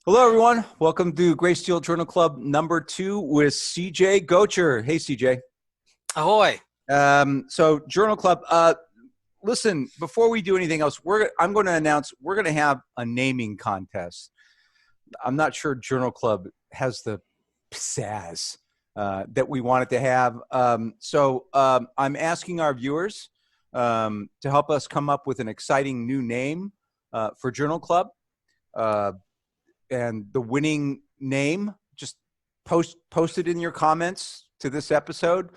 Hello, everyone. Welcome to Greysteel Journal Club number 2 with CJ Gotcher. Hey, CJ. Ahoy. So Journal Club, listen, before we do anything else, I'm going to announce we're going to have a naming contest. I'm not sure Journal Club has the pizzazz that we want it to have. So I'm asking our viewers to help us come up with an exciting new name for Journal Club. And the winning name, just post it in your comments to this episode.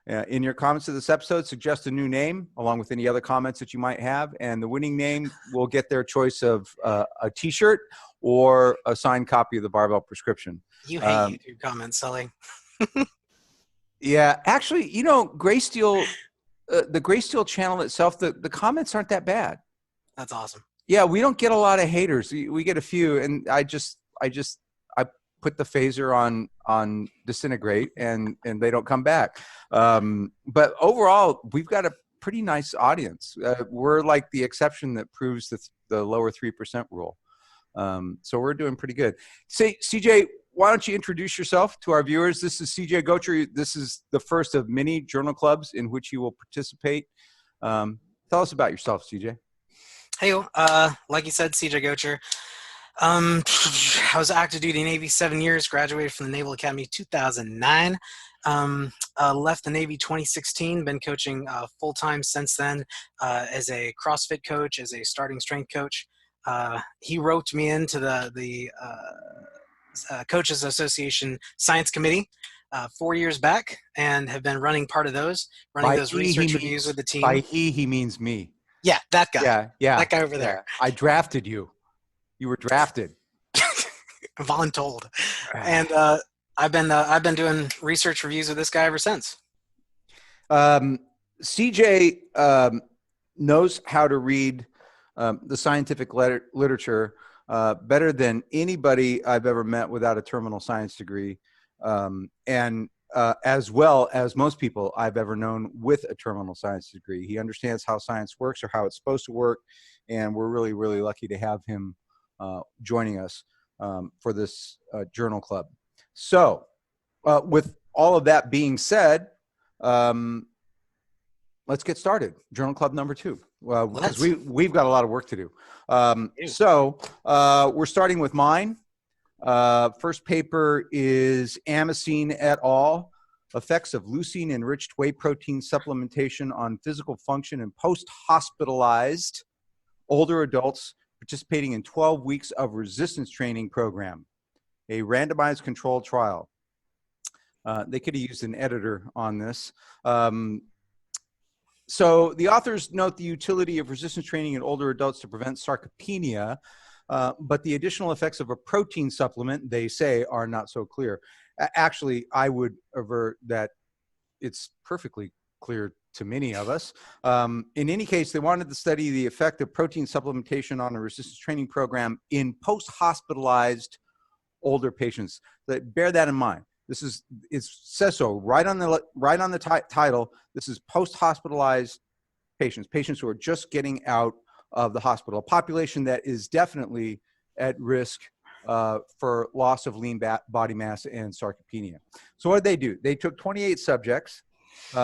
In your comments to this episode, suggest a new name along with any other comments that you might have. And the winning name will get their choice of a T-shirt or a signed copy of the Barbell prescription. You hate YouTube comments, Sully. Yeah, actually, you know, Greysteel, the Greysteel channel itself, the comments aren't that bad. That's awesome. Yeah, we don't get a lot of haters. We get a few, and I put the phaser on disintegrate, and they don't come back. But overall, we've got a pretty nice audience. We're like the exception that proves the lower 3% rule. So we're doing pretty good. Say, CJ, why don't you introduce yourself to our viewers? This is CJ Gotcher. This is the first of many journal clubs in which you will participate. Tell us about yourself, CJ. Hey, like you said, CJ Gotcher. I was active duty Navy 7 years, graduated from the Naval Academy 2009. Left the Navy 2016, been coaching full-time since then as a CrossFit coach, as a starting strength coach. He roped me into the Coaches Association Science Committee 4 years back and have been running part of those, those research reviews with the team. By he means me. Yeah, that guy. Yeah. That guy over there. I drafted you. You were drafted. Voluntold. And I've been doing research reviews with this guy ever since. CJ knows how to read the scientific literature better than anybody I've ever met without a terminal science degree, and as well as most people I've ever known with a terminal science degree. He understands how science works or how it's supposed to work, and we're really, really lucky to have him joining us for this journal club. So with all of that being said, let's get started. Journal club number 2, because we've got a lot of work to do. So we're starting with mine. First paper is Amacene et al. Effects of leucine enriched whey protein supplementation on physical function in post-hospitalized older adults participating in 12 weeks of resistance training program, a randomized controlled trial. They could have used an editor on this. So the authors note the utility of resistance training in older adults to prevent sarcopenia, but the additional effects of a protein supplement, they say, are not so clear. Actually, I would avert that it's perfectly clear to many of us. In any case, they wanted to study the effect of protein supplementation on a resistance training program in post-hospitalized older patients. Bear that in mind. It says so right on the title. This is post-hospitalized patients who are just getting out of the hospital, a population that is definitely at risk for loss of lean body mass and sarcopenia. So what did they do? They took 28 subjects in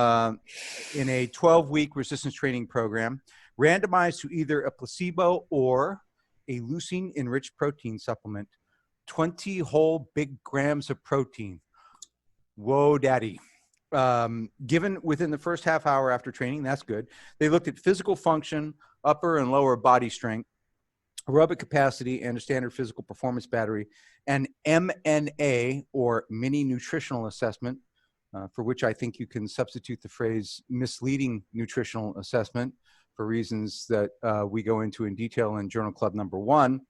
a 12-week resistance training program, randomized to either a placebo or a leucine enriched protein supplement, 20 whole big grams of protein. Whoa, daddy. Given within the first half hour after training, that's good. They looked at physical function, upper and lower body strength, aerobic capacity, and a standard physical performance battery, and MNA, or mini nutritional assessment, for which I think you can substitute the phrase misleading nutritional assessment for reasons that we go into in detail in Journal Club number 1,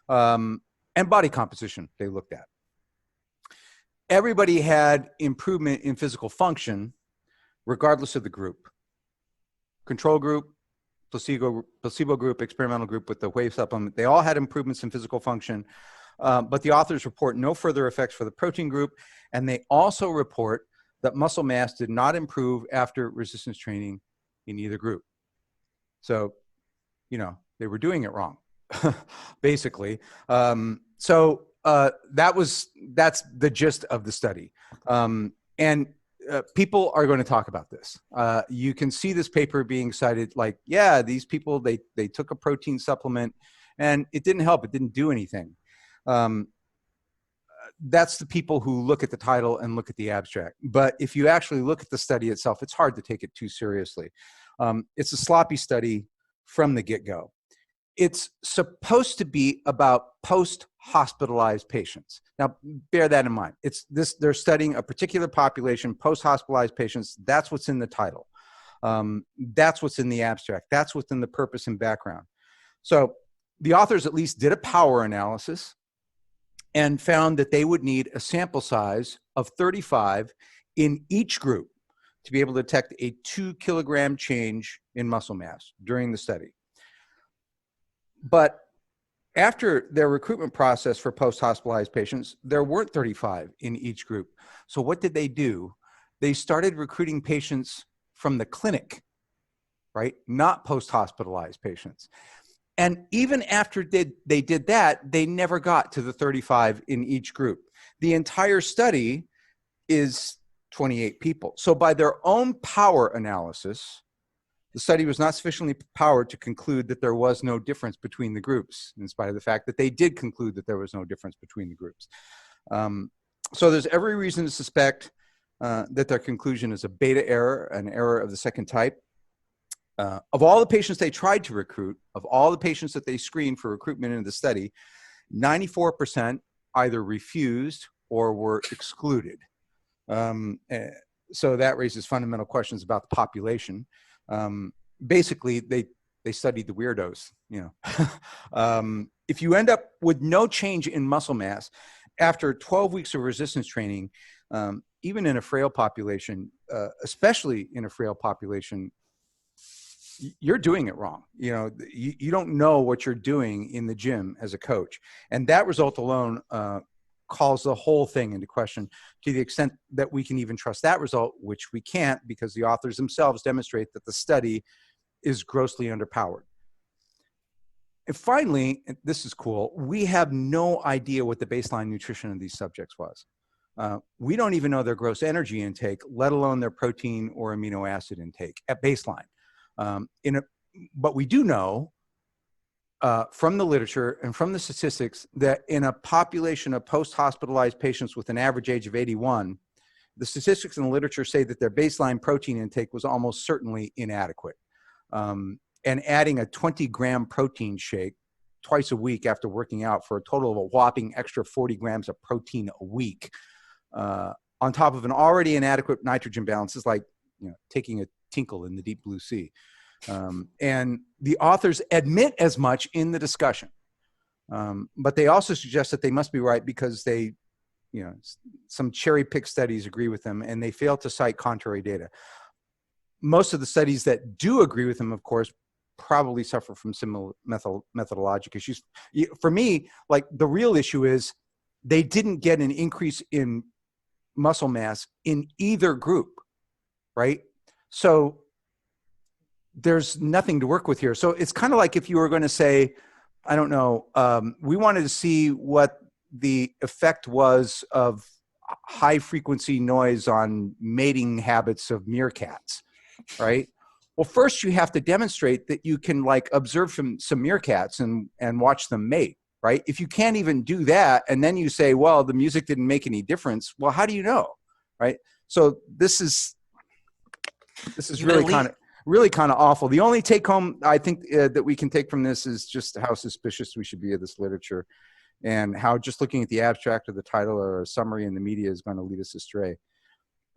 and body composition they looked at. Everybody had improvement in physical function, regardless of the group. Control group, placebo group, experimental group with the Whey supplement, they all had improvements in physical function, but the authors report no further effects for the protein group, and they also report that muscle mass did not improve after resistance training in either group. So, you know, they were doing it wrong, basically. So that's the gist of the study. People are going to talk about this. You can see this paper being cited like, yeah, these people, they took a protein supplement and it didn't help. It didn't do anything. That's the people who look at the title and look at the abstract. But if you actually look at the study itself, it's hard to take it too seriously. It's a sloppy study from the get-go. It's supposed to be about post-hospitalized patients. Now, bear that in mind. They're studying a particular population, post-hospitalized patients. That's what's in the title. That's what's in the abstract. That's what's in the purpose and background. So the authors at least did a power analysis and found that they would need a sample size of 35 in each group to be able to detect a 2-kilogram change in muscle mass during the study. But after their recruitment process for post-hospitalized patients, there weren't 35 in each group. So what did they do? They started recruiting patients from the clinic, right? Not post-hospitalized patients. And even after they did that, they never got to the 35 in each group. The entire study is 28 people. So by their own power analysis, the study was not sufficiently powered to conclude that there was no difference between the groups, in spite of the fact that they did conclude that there was no difference between the groups. So there's every reason to suspect that their conclusion is a beta error, an error of the second type. Of all the patients they tried to recruit, of all the patients that they screened for recruitment into the study, 94% either refused or were excluded. So that raises fundamental questions about the population. Basically, they studied the weirdos, you know. If you end up with no change in muscle mass after 12 weeks of resistance training, even in a frail population, especially in a frail population, you're doing it wrong. You know, you don't know what you're doing in the gym as a coach. And that result alone calls the whole thing into question to the extent that we can even trust that result, which we can't because the authors themselves demonstrate that the study is grossly underpowered. And finally, and this is cool, we have no idea what the baseline nutrition of these subjects was. We don't even know their gross energy intake, let alone their protein or amino acid intake at baseline. But we do know from the literature and from the statistics that in a population of post-hospitalized patients with an average age of 81, the statistics in the literature say that their baseline protein intake was almost certainly inadequate. And adding a 20-gram protein shake twice a week after working out for a total of a whopping extra 40 grams of protein a week on top of an already inadequate nitrogen balance is like, you know, taking a tinkle in the deep blue sea. And the authors admit as much in the discussion. But they also suggest that they must be right because they, you know, some cherry pick studies agree with them and they fail to cite contrary data. Most of the studies that do agree with them, of course, probably suffer from similar methodologic issues. For me, like the real issue is they didn't get an increase in muscle mass in either group, right? So there's nothing to work with here. So it's kind of like if you were going to say, I don't know, we wanted to see what the effect was of high frequency noise on mating habits of meerkats, right? Well, first you have to demonstrate that you can like observe from some meerkats and watch them mate, right? If you can't even do that, and then you say, well, the music didn't make any difference. Well, how do you know, right? So this is really kind of awful. The only take home I think that we can take from this is just how suspicious we should be of this literature and how just looking at the abstract or the title or a summary in the media is going to lead us astray.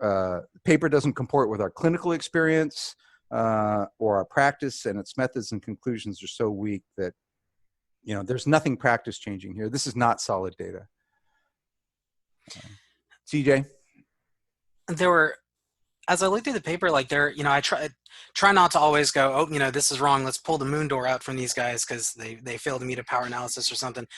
The paper doesn't comport with our clinical experience or our practice, and its methods and conclusions are so weak that, you know, there's nothing practice changing here. This is not solid data. CJ? There were, as I looked at the paper, like you know, I try not to always go, oh, you know, this is wrong. Let's pull the moon door out from these guys because they failed to meet a power analysis or something.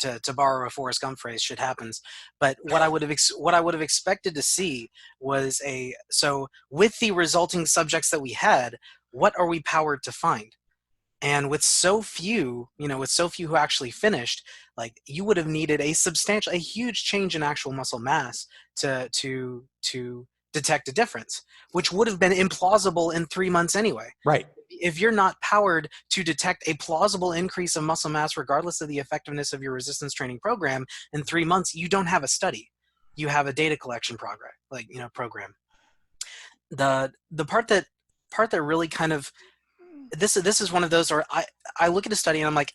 To borrow a Forrest Gump phrase, shit happens. But what I would have expected to see was so with the resulting subjects that we had, what are we powered to find? And with so few, who actually finished, like you would have needed a huge change in actual muscle mass to detect a difference, which would have been implausible in 3 months anyway. Right. If you're not powered to detect a plausible increase of muscle mass, regardless of the effectiveness of your resistance training program, in 3 months, you don't have a study. You have a data collection program. The part that really kind of this is one of those where I look at a study and I'm like,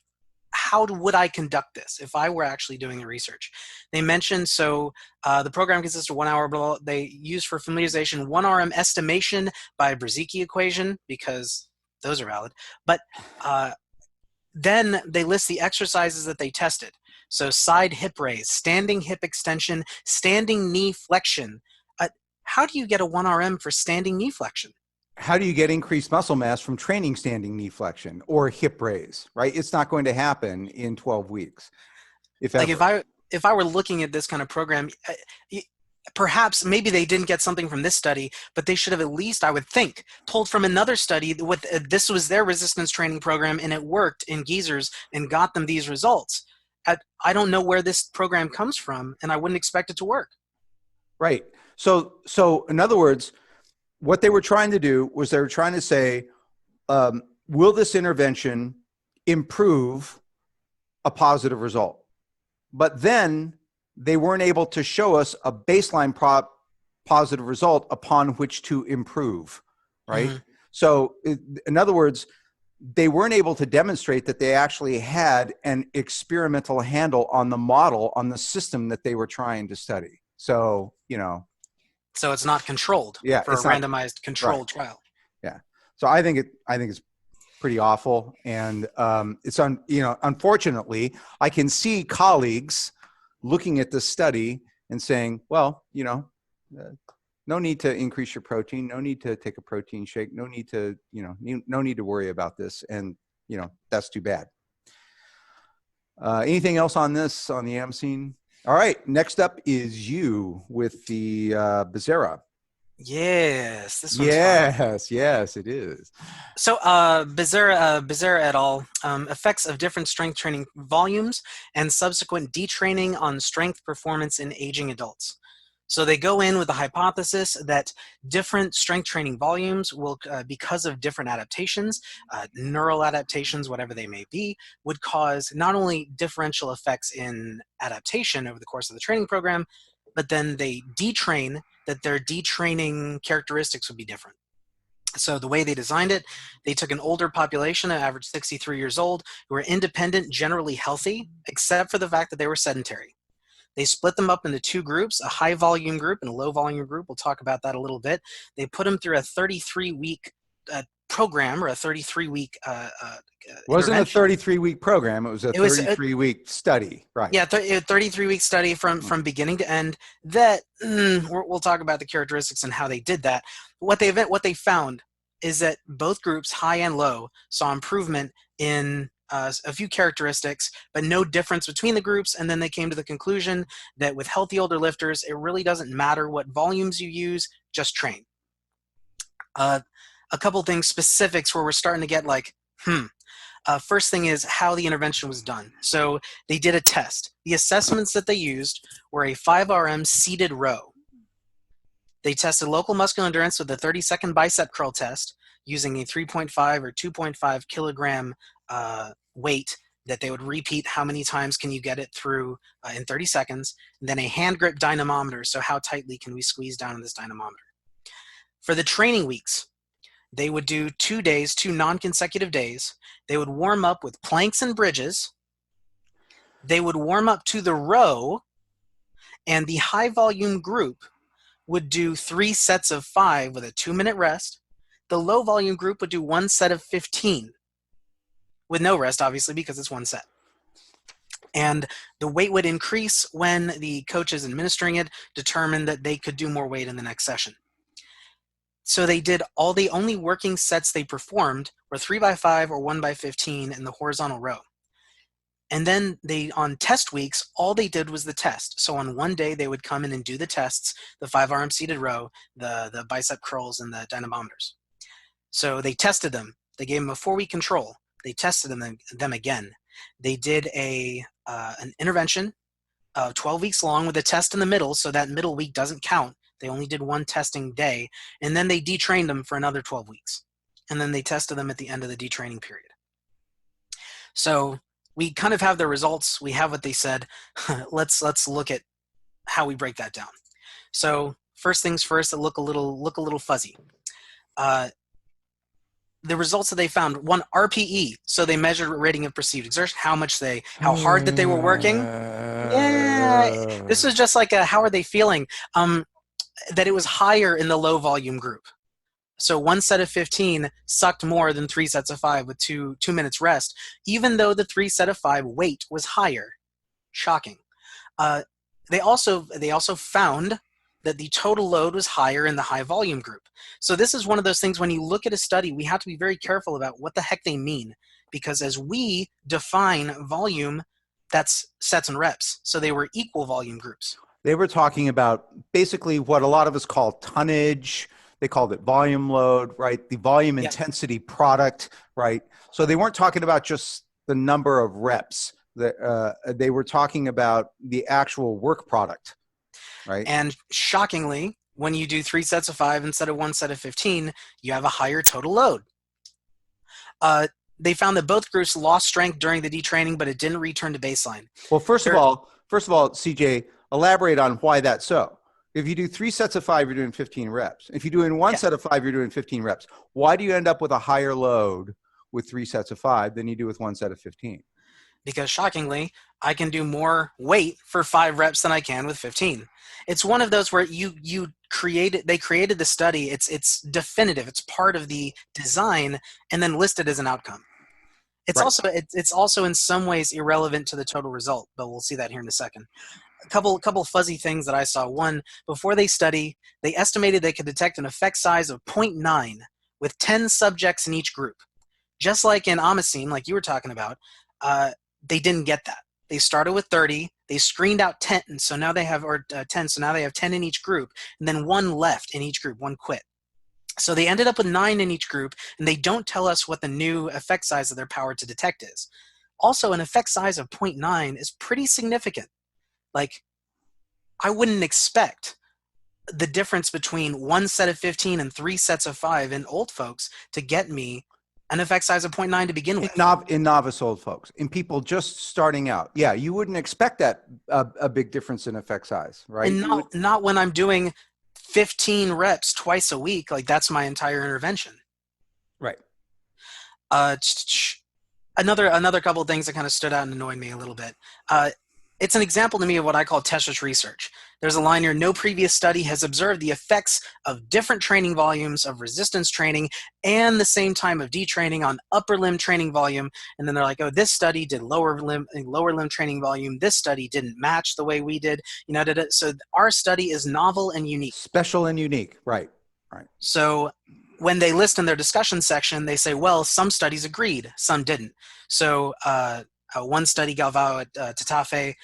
how would I conduct this if I were actually doing the research? They mentioned, the program consists of 1 hour, they use for familiarization 1RM estimation by Berzicki equation, because those are valid. But then they list the exercises that they tested. So side hip raise, standing hip extension, standing knee flexion. How do you get a 1RM for standing knee flexion? How do you get increased muscle mass from training standing knee flexion or hip raise, right? It's not going to happen in 12 weeks. If I were looking at this kind of program, perhaps maybe they didn't get something from this study, but they should have at least, I would think, told from another study that this was their resistance training program and it worked in geezers and got them these results. I don't know where this program comes from, and I wouldn't expect it to work. Right. So in other words, what they were trying to do was they were trying to say, will this intervention improve a positive result? But then they weren't able to show us a baseline positive result upon which to improve, right? Mm-hmm. So in other words, they weren't able to demonstrate that they actually had an experimental handle on the model, on the system that they were trying to study. So, so it's not controlled for a randomized controlled trial. Yeah. So I think it's pretty awful. And unfortunately, I can see colleagues looking at this study and saying, well, no need to increase your protein, no need to take a protein shake, no need to worry about this. And, that's too bad. Anything else on this, on the Amacene? All right, next up is you with the Bezerra. Yes, this one's fun. Yes, it is. So Bezerra et al. Effects of different strength training volumes and subsequent detraining on strength performance in aging adults. So they go in with the hypothesis that different strength training volumes will, because of different adaptations, neural adaptations, whatever they may be, would cause not only differential effects in adaptation over the course of the training program, but then they detrain that their detraining characteristics would be different. So the way they designed it, they took an older population, an average 63 years old, who were independent, generally healthy, except for the fact that they were sedentary. They split them up into two groups, a high volume group and a low volume group. We'll talk about that a little bit. They put them through a 33-week program, or a 33-week wasn't a 33-week program. It was a 33-week study, right? Yeah, 33-week study from beginning to end. That we'll talk about the characteristics and how they did that. What they found is that both groups, high and low, saw improvement in a few characteristics, but no difference between the groups. And then they came to the conclusion that with healthy older lifters, it really doesn't matter what volumes you use, just train. A couple things, specifics where we're starting to get like, first thing is how the intervention was done. So they did a test. The assessments that they used were a 5RM seated row. They tested local muscular endurance with a 30-second bicep curl test using a 3.5 or 2.5 kilogram weight that they would repeat how many times can you get it through in 30 seconds, and then a hand grip dynamometer, so how tightly can we squeeze down on this dynamometer. For the training weeks, they would do 2 days, 2 non-consecutive days. They would warm up with planks and bridges. They would warm up to the row, and the high volume group would do 3 sets of 5 with a 2-minute rest. The low volume group would do 1 set of 15 with no rest, obviously, because it's 1 set. And the weight would increase when the coaches administering it determined that they could do more weight in the next session. So they did the only working sets they performed were 3x5 or 1x15 in the horizontal row. And then on test weeks, all they did was the test. So on one day, they would come in and do the tests, the 5RM seated row, the bicep curls, and the dynamometers. So they tested them. They gave them a 4-week control. They tested them again. They did an intervention 12 weeks long with a test in the middle, so that middle week doesn't count. They only did one testing day, and then they detrained them for another 12 weeks. And then they tested them at the end of the detraining period. So we kind of have the results. We have what they said. Let's look at how we break that down. So first things first, that look a little fuzzy. The results that they found, one, RPE. So they measured rating of perceived exertion, how hard that they were working. Yeah, this was just like how are they feeling? That it was higher in the low volume group. So one set of 15 sucked more than 3 sets of 5 with 2 minutes rest, even though the 3 set of 5 weight was higher. Shocking. They also found that the total load was higher in the high volume group. So this is one of those things, when you look at a study, we have to be very careful about what the heck they mean, because as we define volume, that's sets and reps. So they were equal volume groups. They were talking about basically what a lot of us call tonnage. They called it volume load, right? The volume intensity product, right? So they weren't talking about just the number of reps. They were talking about the actual work product, right? And shockingly, when you do 3 sets of 5 instead of 1 set of 15, you have a higher total load. They found that both groups lost strength during the detraining, but it didn't return to baseline. Well, first of all, CJ, elaborate on why that's so. If you do 3 sets of 5, you're doing 15 reps. If you do in 1 set of 5, you're doing 15 reps. Why do you end up with a higher load with 3 sets of 5 than you do with 1 set of 15? Because shockingly, I can do more weight for 5 reps than I can with 15. It's one of those where they created the study. It's definitive. It's part of the design and then listed as an outcome. It's also in some ways irrelevant to the total result, but we'll see that here in a second. A couple fuzzy things that I saw. One, before they study, they estimated they could detect an effect size of 0.9 with 10 subjects in each group. Just like in Amacene, like you were talking about, they didn't get that. They started with 30, they screened out 10, so now they have 10, so now they have 10 in each group, and then 1 left in each group, 1 quit. So they ended up with 9 in each group, and they don't tell us what the new effect size that they're powered to detect is. Also, an effect size of 0.9 is pretty significant. Like, I wouldn't expect the difference between 1 set of 15 and 3 sets of 5 in old folks to get me an effect size of 0.9 to begin with. In novice old folks, in people just starting out, yeah, you wouldn't expect that a big difference in effect size, right? And not when I'm doing 15 reps twice a week. Like, that's my entire intervention. Right. Another couple of things that kind of stood out and annoyed me a little bit. It's an example to me of what I call testless research. There's a line here: no previous study has observed the effects of different training volumes of resistance training and the same time of detraining on upper limb training volume. And then they're like, oh, this study did lower limb training volume. This study didn't match the way we did. So our study is novel and unique. Special and unique, right. So when they list in their discussion section, they say, well, some studies agreed, some didn't. So one study, Galvao et Tatafe,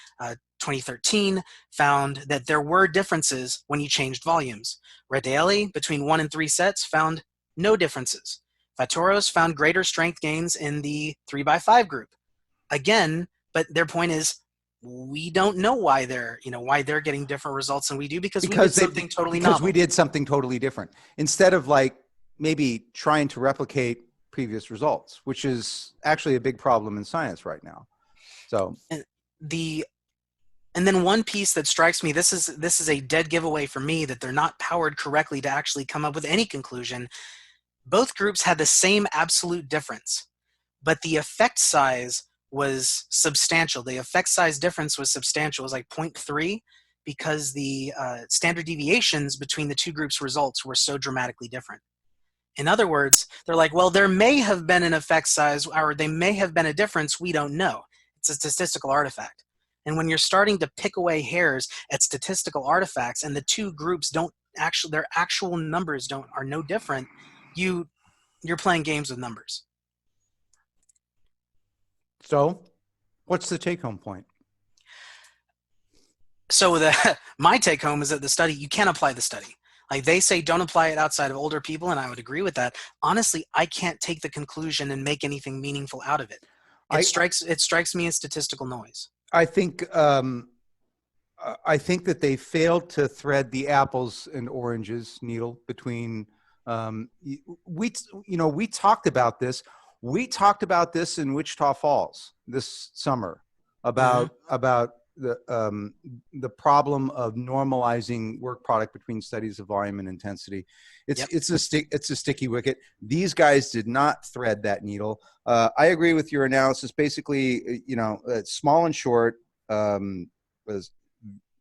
2013, found that there were differences when you changed volumes. Redaeli, between 1 and 3 sets, found no differences. Vatoros found greater strength gains in the 3x5 group. Again, but their point is, we don't know why they're getting different results than we do because we did something totally novel. Because we did something totally different. Instead of like maybe trying to replicate previous results, which is actually a big problem in science right now. So and then one piece that strikes me, this is a dead giveaway for me, that they're not powered correctly to actually come up with any conclusion. Both groups had the same absolute difference, but the effect size was substantial. The effect size difference was substantial. It was like 0.3 because the standard deviations between the two groups' results were so dramatically different. In other words, they're like, well, there may have been an effect size, or they may have been a difference, we don't know. It's a statistical artifact. And when you're starting to pick away hairs at statistical artifacts and the two groups their actual numbers are no different, you're playing games with numbers. So what's the take-home point? So my take-home is that you can't apply the study. Like they say don't apply it outside of older people, and I would agree with that. Honestly, I can't take the conclusion and make anything meaningful out of it. It strikes me as statistical noise. I think that they failed to thread the apples and oranges needle between. We talked about this. We talked about this in Wichita Falls this summer about the problem of normalizing work product between studies of volume and intensity. It's a sticky wicket. These guys did not thread that needle. I agree with your analysis. Basically, small and short, was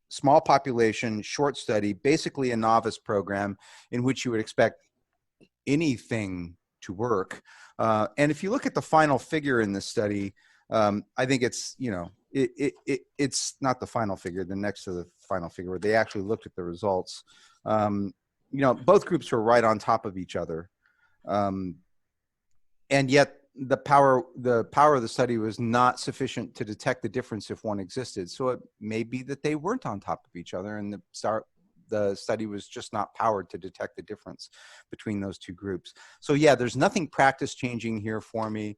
small population, short study, basically a novice program in which you would expect anything to work. And if you look at the final figure in this study, I think it's, it's not the final figure, the next to the final figure where they actually looked at the results. Both groups were right on top of each other. And yet the power of the study was not sufficient to detect the difference if one existed. So it may be that they weren't on top of each other and the study was just not powered to detect the difference between those two groups. So yeah, there's nothing practice changing here for me.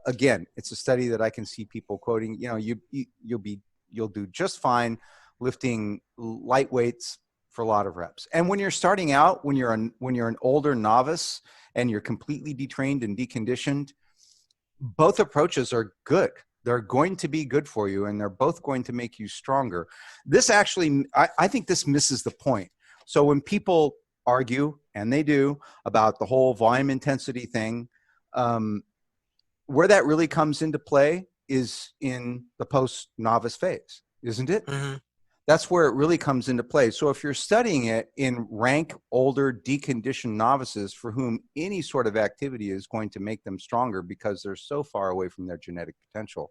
Again, it's a study that I can see people quoting. You'll do just fine lifting light weights for a lot of reps. And when you're starting out, when you're an older novice and you're completely detrained and deconditioned, both approaches are good. They're going to be good for you, and they're both going to make you stronger. This actually, I think this misses the point. So when people argue, and they do, about the whole volume intensity thing, where that really comes into play is in the post-novice phase, isn't it? Mm-hmm. That's where it really comes into play. So if you're studying it in rank older deconditioned novices for whom any sort of activity is going to make them stronger because they're so far away from their genetic potential,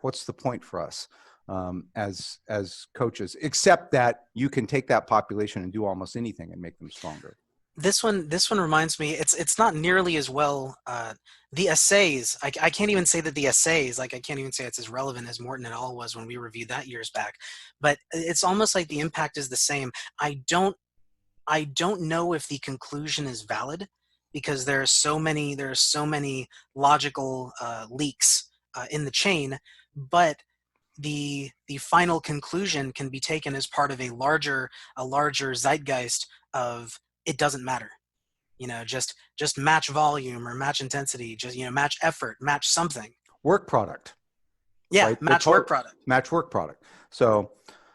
what's the point for us as coaches, except that you can take that population and do almost anything and make them stronger? This one reminds me, it's not nearly as well, the essays, I can't even say that the essays, I can't even say it's as relevant as Morton et al. Was when we reviewed that years back, but it's almost like the impact is the same. I don't know if the conclusion is valid because there are so many logical leaks in the chain, but the final conclusion can be taken as part of a larger zeitgeist of it doesn't matter, just match volume or match intensity, just match effort, match something. Work product. Yeah, right? match work product. Match work product. So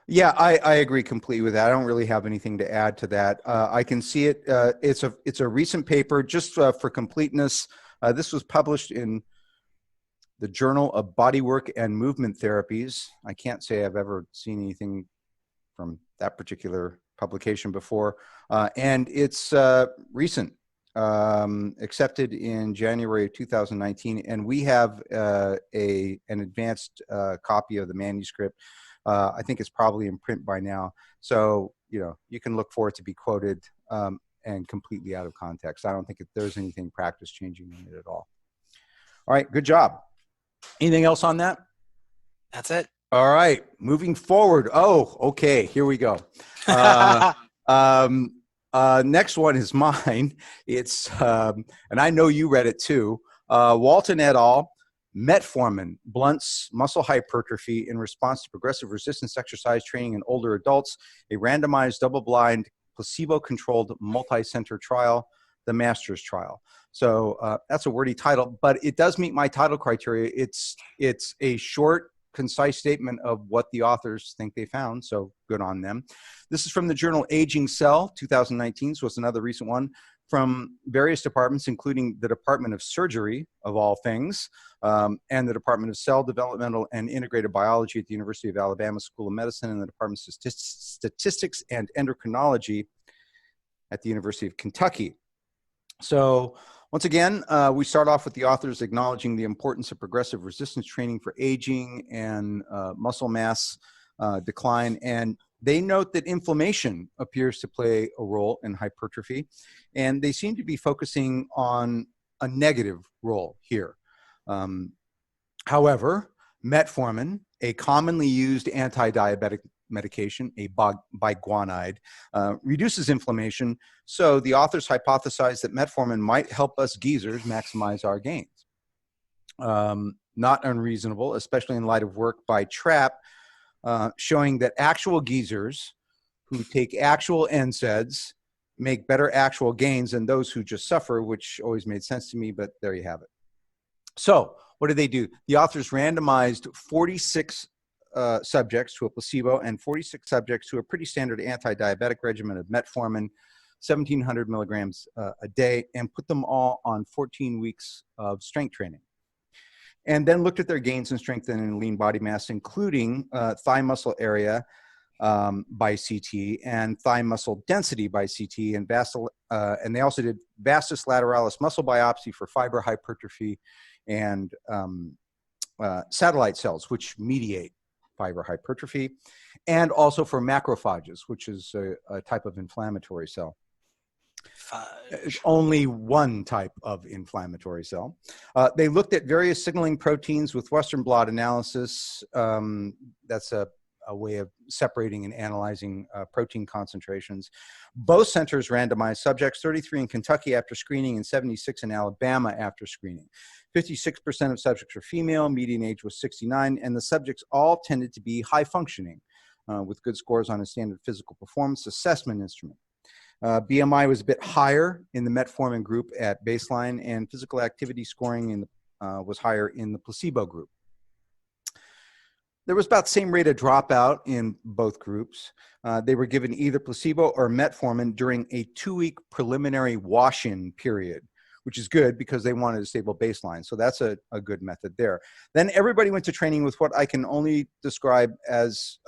yeah, I agree completely with that. I don't really have anything to add to that. I can see it. It's a recent paper, just for completeness. This was published in the Journal of Bodywork and Movement Therapies. I can't say I've ever seen anything from that particular publication before. And it's recent, accepted in January of 2019. And we have an advanced copy of the manuscript. I think it's probably in print by now. So, you can look for it to be quoted and completely out of context. I don't think there's anything practice changing in it at all. All right, good job. Anything else on that? That's it. All right, moving forward. Oh, okay, here we go. Next one is mine. It's, and I know you read it too. Walton et al. Metformin blunts muscle hypertrophy in response to progressive resistance exercise training in older adults, a randomized double-blind placebo-controlled multi-center trial, the MASTERS trial. So that's a wordy title, but it does meet my title criteria. It's a short, concise statement of what the authors think they found, so good on them. This is from the journal Aging Cell, 2019, so it's another recent one, from various departments, including the Department of Surgery, of all things, and the Department of Cell Developmental and Integrated Biology at the University of Alabama School of Medicine, and the Department of Statistics and Endocrinology at the University of Kentucky. So once again, we start off with the authors acknowledging the importance of progressive resistance training for aging and muscle mass decline. And they note that inflammation appears to play a role in hypertrophy. And they seem to be focusing on a negative role here. However, metformin, a commonly used anti-diabetic medication, a biguanide, reduces inflammation. So the authors hypothesized that metformin might help us geezers maximize our gains. Not unreasonable, especially in light of work by Trapp showing that actual geezers who take actual NSAIDs make better actual gains than those who just suffer, which always made sense to me, but there you have it. So what did they do? The authors randomized 46 subjects to a placebo and 46 subjects to a pretty standard anti-diabetic regimen of metformin, 1,700 milligrams a day, and put them all on 14 weeks of strength training. And then looked at their gains in strength and in lean body mass, including thigh muscle area by CT and thigh muscle density by CT, and they also did vastus lateralis muscle biopsy for fiber hypertrophy and satellite cells, which mediate fiber hypertrophy, and also for macrophages, which is a type of inflammatory cell. It's only one type of inflammatory cell. They looked at various signaling proteins with Western blot analysis. That's a way of separating and analyzing protein concentrations. Both centers randomized subjects, 33 in Kentucky after screening and 76 in Alabama after screening. 56% of subjects were female, median age was 69, and the subjects all tended to be high functioning with good scores on a standard physical performance assessment instrument. BMI was a bit higher in the metformin group at baseline, and physical activity scoring was higher in the placebo group. There was about the same rate of dropout in both groups. They were given either placebo or metformin during a 2-week preliminary wash-in period, which is good because they wanted a stable baseline. So that's a good method there. Then everybody went to training with what I can only describe as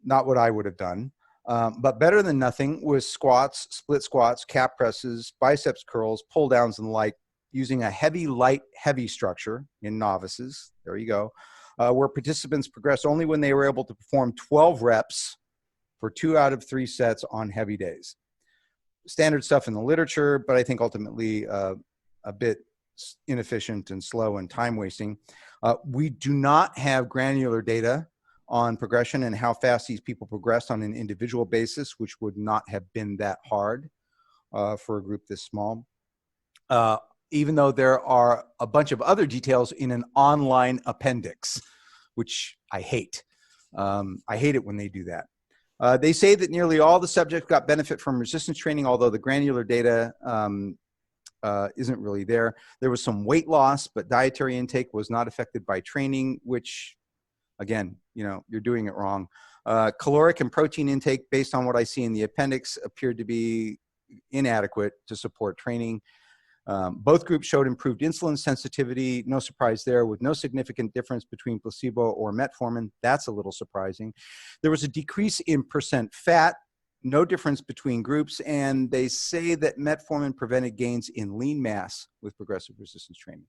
not what I would have done. But better than nothing was squats, split squats, calf presses, biceps curls, pull downs, and the like, using a heavy, light, heavy structure in novices. There you go. Where participants progressed only when they were able to perform 12 reps for 2 out of 3 sets on heavy days. Standard stuff in the literature, but I think ultimately a bit inefficient and slow and time wasting. We do not have granular data on progression and how fast these people progressed on an individual basis, which would not have been that hard for a group this small. Even though there are a bunch of other details in an online appendix, which I hate. I hate it when they do that. They say that nearly all the subjects got benefit from resistance training, although the granular data isn't really there. There was some weight loss, but dietary intake was not affected by training, which, again, you know, you're doing it wrong. Caloric and protein intake, based on what I see in the appendix, appeared to be inadequate to support training. Both groups showed improved insulin sensitivity. No surprise there, with no significant difference between placebo or metformin. That's a little surprising. There was a decrease in percent fat, no difference between groups, and they say that metformin prevented gains in lean mass with progressive resistance training.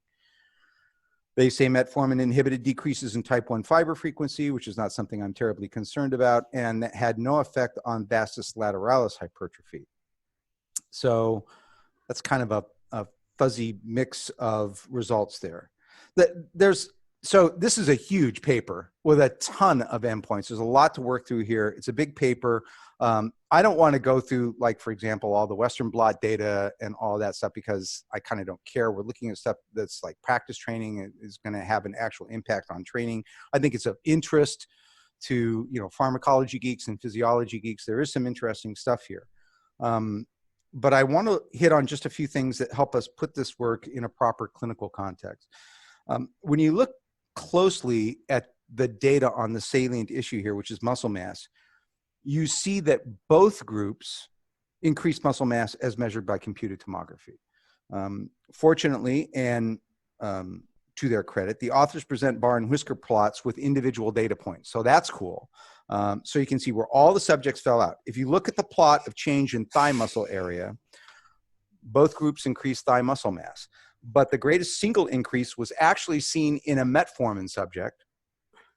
They say metformin inhibited decreases in type 1 fiber frequency, which is not something I'm terribly concerned about, and that had no effect on vastus lateralis hypertrophy. So that's kind of a fuzzy mix of results there. So this is a huge paper with a ton of endpoints. There's a lot to work through here. It's a big paper. I don't want to go through, like, for example, all the Western blot data and all that stuff, because I kind of don't care. We're looking at stuff that's like practice training is going to have an actual impact on training. I think it's of interest to, you know, pharmacology geeks and physiology geeks. There is some interesting stuff here. But I want to hit on just a few things that help us put this work in a proper clinical context. When you look closely at the data on the salient issue here, which is muscle mass, you see that both groups increased muscle mass as measured by computed tomography. Fortunately, and to their credit, the authors present bar and whisker plots with individual data points. So that's cool. So you can see where all the subjects fell out. If you look at the plot of change in thigh muscle area, both groups increased thigh muscle mass. But the greatest single increase was actually seen in a metformin subject.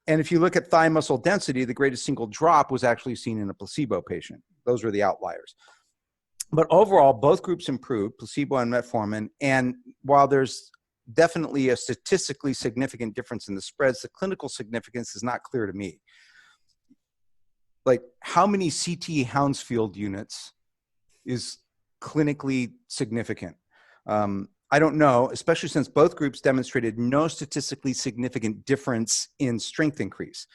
And if you look at thigh muscle density, the greatest single drop was actually seen in a placebo patient. Those were the outliers. But overall, both groups improved, placebo and metformin. And while there's definitely a statistically significant difference in the spreads, the clinical significance is not clear to me. like how many CT Hounsfield units is clinically significant? I don't know, especially since both groups demonstrated no statistically significant difference in strength increase.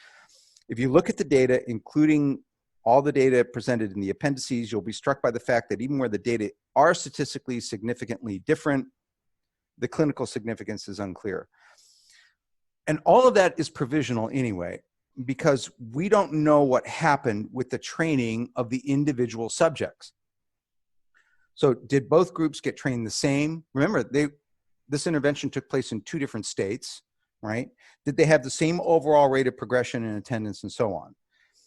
If you look at the data, including all the data presented in the appendices, you'll be struck by the fact that even where the data are statistically significantly different, the clinical significance is unclear. And all of that is provisional anyway, because we don't know what happened with the training of the individual subjects. So did both groups get trained the same? Remember, this intervention took place in 2 different states, right? Did they have the same overall rate of progression and attendance and so on?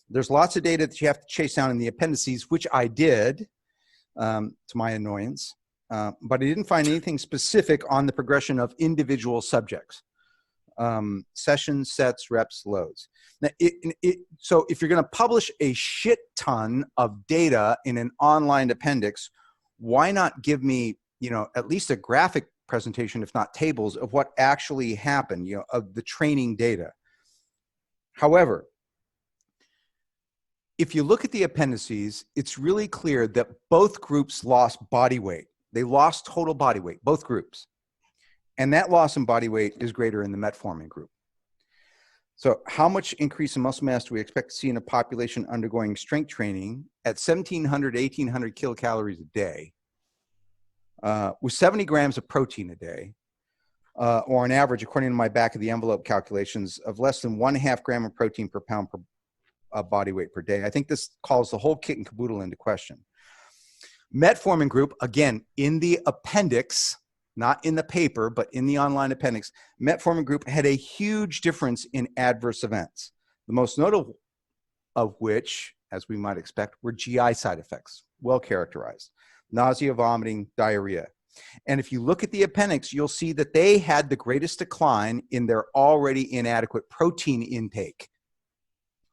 There's lots of data that you have to chase down in the appendices, which I did, to my annoyance, but I didn't find anything specific on the progression of individual subjects. Sessions, sets, reps, loads. Now, so if you're going to publish a shit ton of data in an online appendix, why not give me, at least a graphic presentation, if not tables, of what actually happened, of the training data? However, if you look at the appendices, it's really clear that both groups lost body weight. They lost total body weight, both groups. And that loss in body weight is greater in the metformin group. So how much increase in muscle mass do we expect to see in a population undergoing strength training at 1,700, 1,800 kilocalories a day with 70 grams of protein a day, or an average, according to my back of the envelope calculations, of less than 1.5 gram of protein per pound per body weight per day? I think this calls the whole kit and caboodle into question. Metformin group, again, in the appendix, not in the paper, but in the online appendix, metformin group had a huge difference in adverse events, the most notable of which, as we might expect, were GI side effects, well characterized: nausea, vomiting, diarrhea. And if you look at the appendix, you'll see that they had the greatest decline in their already inadequate protein intake,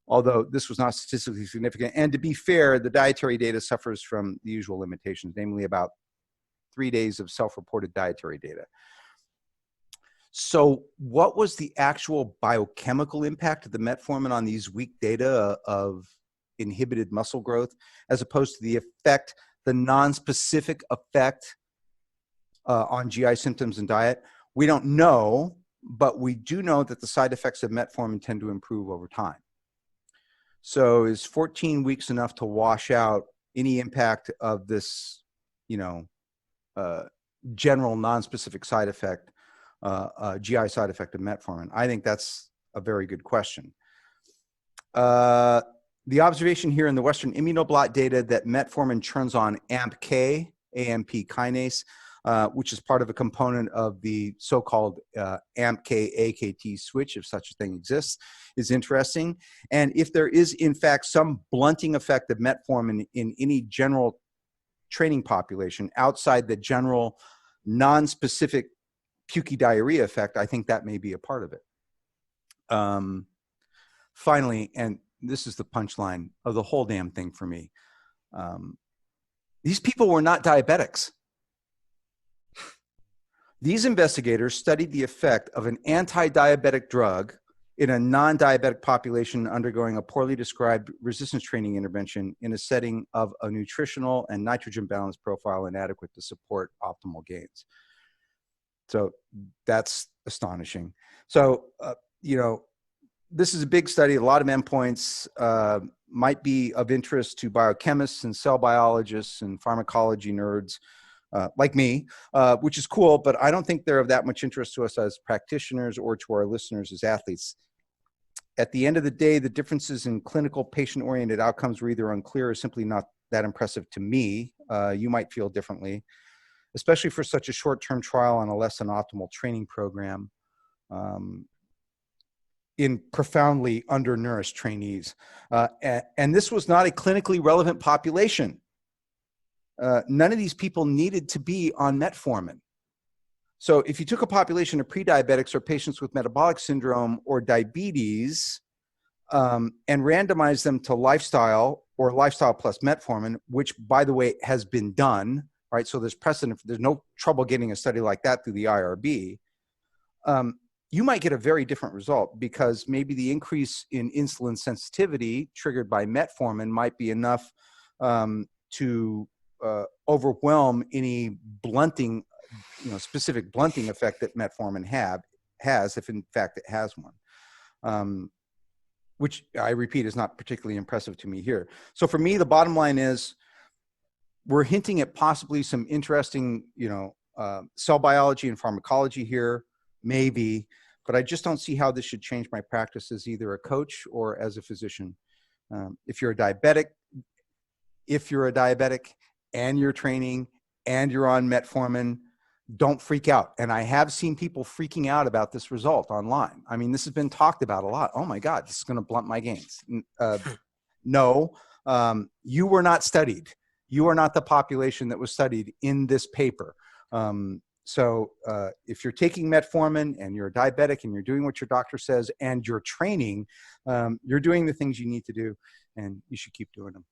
although this was not statistically significant. And to be fair, the dietary data suffers from the usual limitations, namely about 3 days of self-reported dietary data. So what was the actual biochemical impact of the metformin on these weak data of inhibited muscle growth, as opposed to the effect, the non-specific effect on GI symptoms and diet? We don't know, but we do know that the side effects of metformin tend to improve over time. So is 14 weeks enough to wash out any impact of this, general non-specific side effect, GI side effect of metformin? I think that's a very good question. The observation here in the Western immunoblot data that metformin turns on AMP-K, AMP kinase, which is part of a component of the so-called AMP-K-AKT switch, if such a thing exists, is interesting. And if there is, in fact, some blunting effect of metformin in any general training population outside the general non-specific pukey diarrhea effect, I think that may be a part of it. Finally, and this is the punchline of the whole damn thing for me, these people were not diabetics. These investigators studied the effect of an anti-diabetic drug in a non-diabetic population undergoing a poorly described resistance training intervention in a setting of a nutritional and nitrogen balance profile inadequate to support optimal gains. So that's astonishing. So, this is a big study, a lot of endpoints, might be of interest to biochemists and cell biologists and pharmacology nerds like me, which is cool, but I don't think they're of that much interest to us as practitioners or to our listeners as athletes. At the end of the day, the differences in clinical patient-oriented outcomes were either unclear or simply not that impressive to me. You might feel differently, especially for such a short-term trial on a less than optimal training program in profoundly undernourished trainees. And this was not a clinically relevant population. None of these people needed to be on metformin. So if you took a population of pre-diabetics or patients with metabolic syndrome or diabetes and randomized them to lifestyle or lifestyle plus metformin, which, by the way, has been done, right? So there's precedent. There's no trouble getting a study like that through the IRB. you might get a very different result, because maybe the increase in insulin sensitivity triggered by metformin might be enough to overwhelm any blunting, specific blunting effect that metformin has, if in fact it has one. Which I repeat is not particularly impressive to me here. So for me, the bottom line is we're hinting at possibly some interesting, cell biology and pharmacology here, maybe, but I just don't see how this should change my practice as either a coach or as a physician. If you're a diabetic and you're training and you're on metformin, don't freak out. And I have seen people freaking out about this result online. I mean, this has been talked about a lot. Oh my God, this is going to blunt my gains. No, you were not studied. You are not the population that was studied in this paper. So if you're taking metformin and you're a diabetic and you're doing what your doctor says and you're training, you're doing the things you need to do, and you should keep doing them.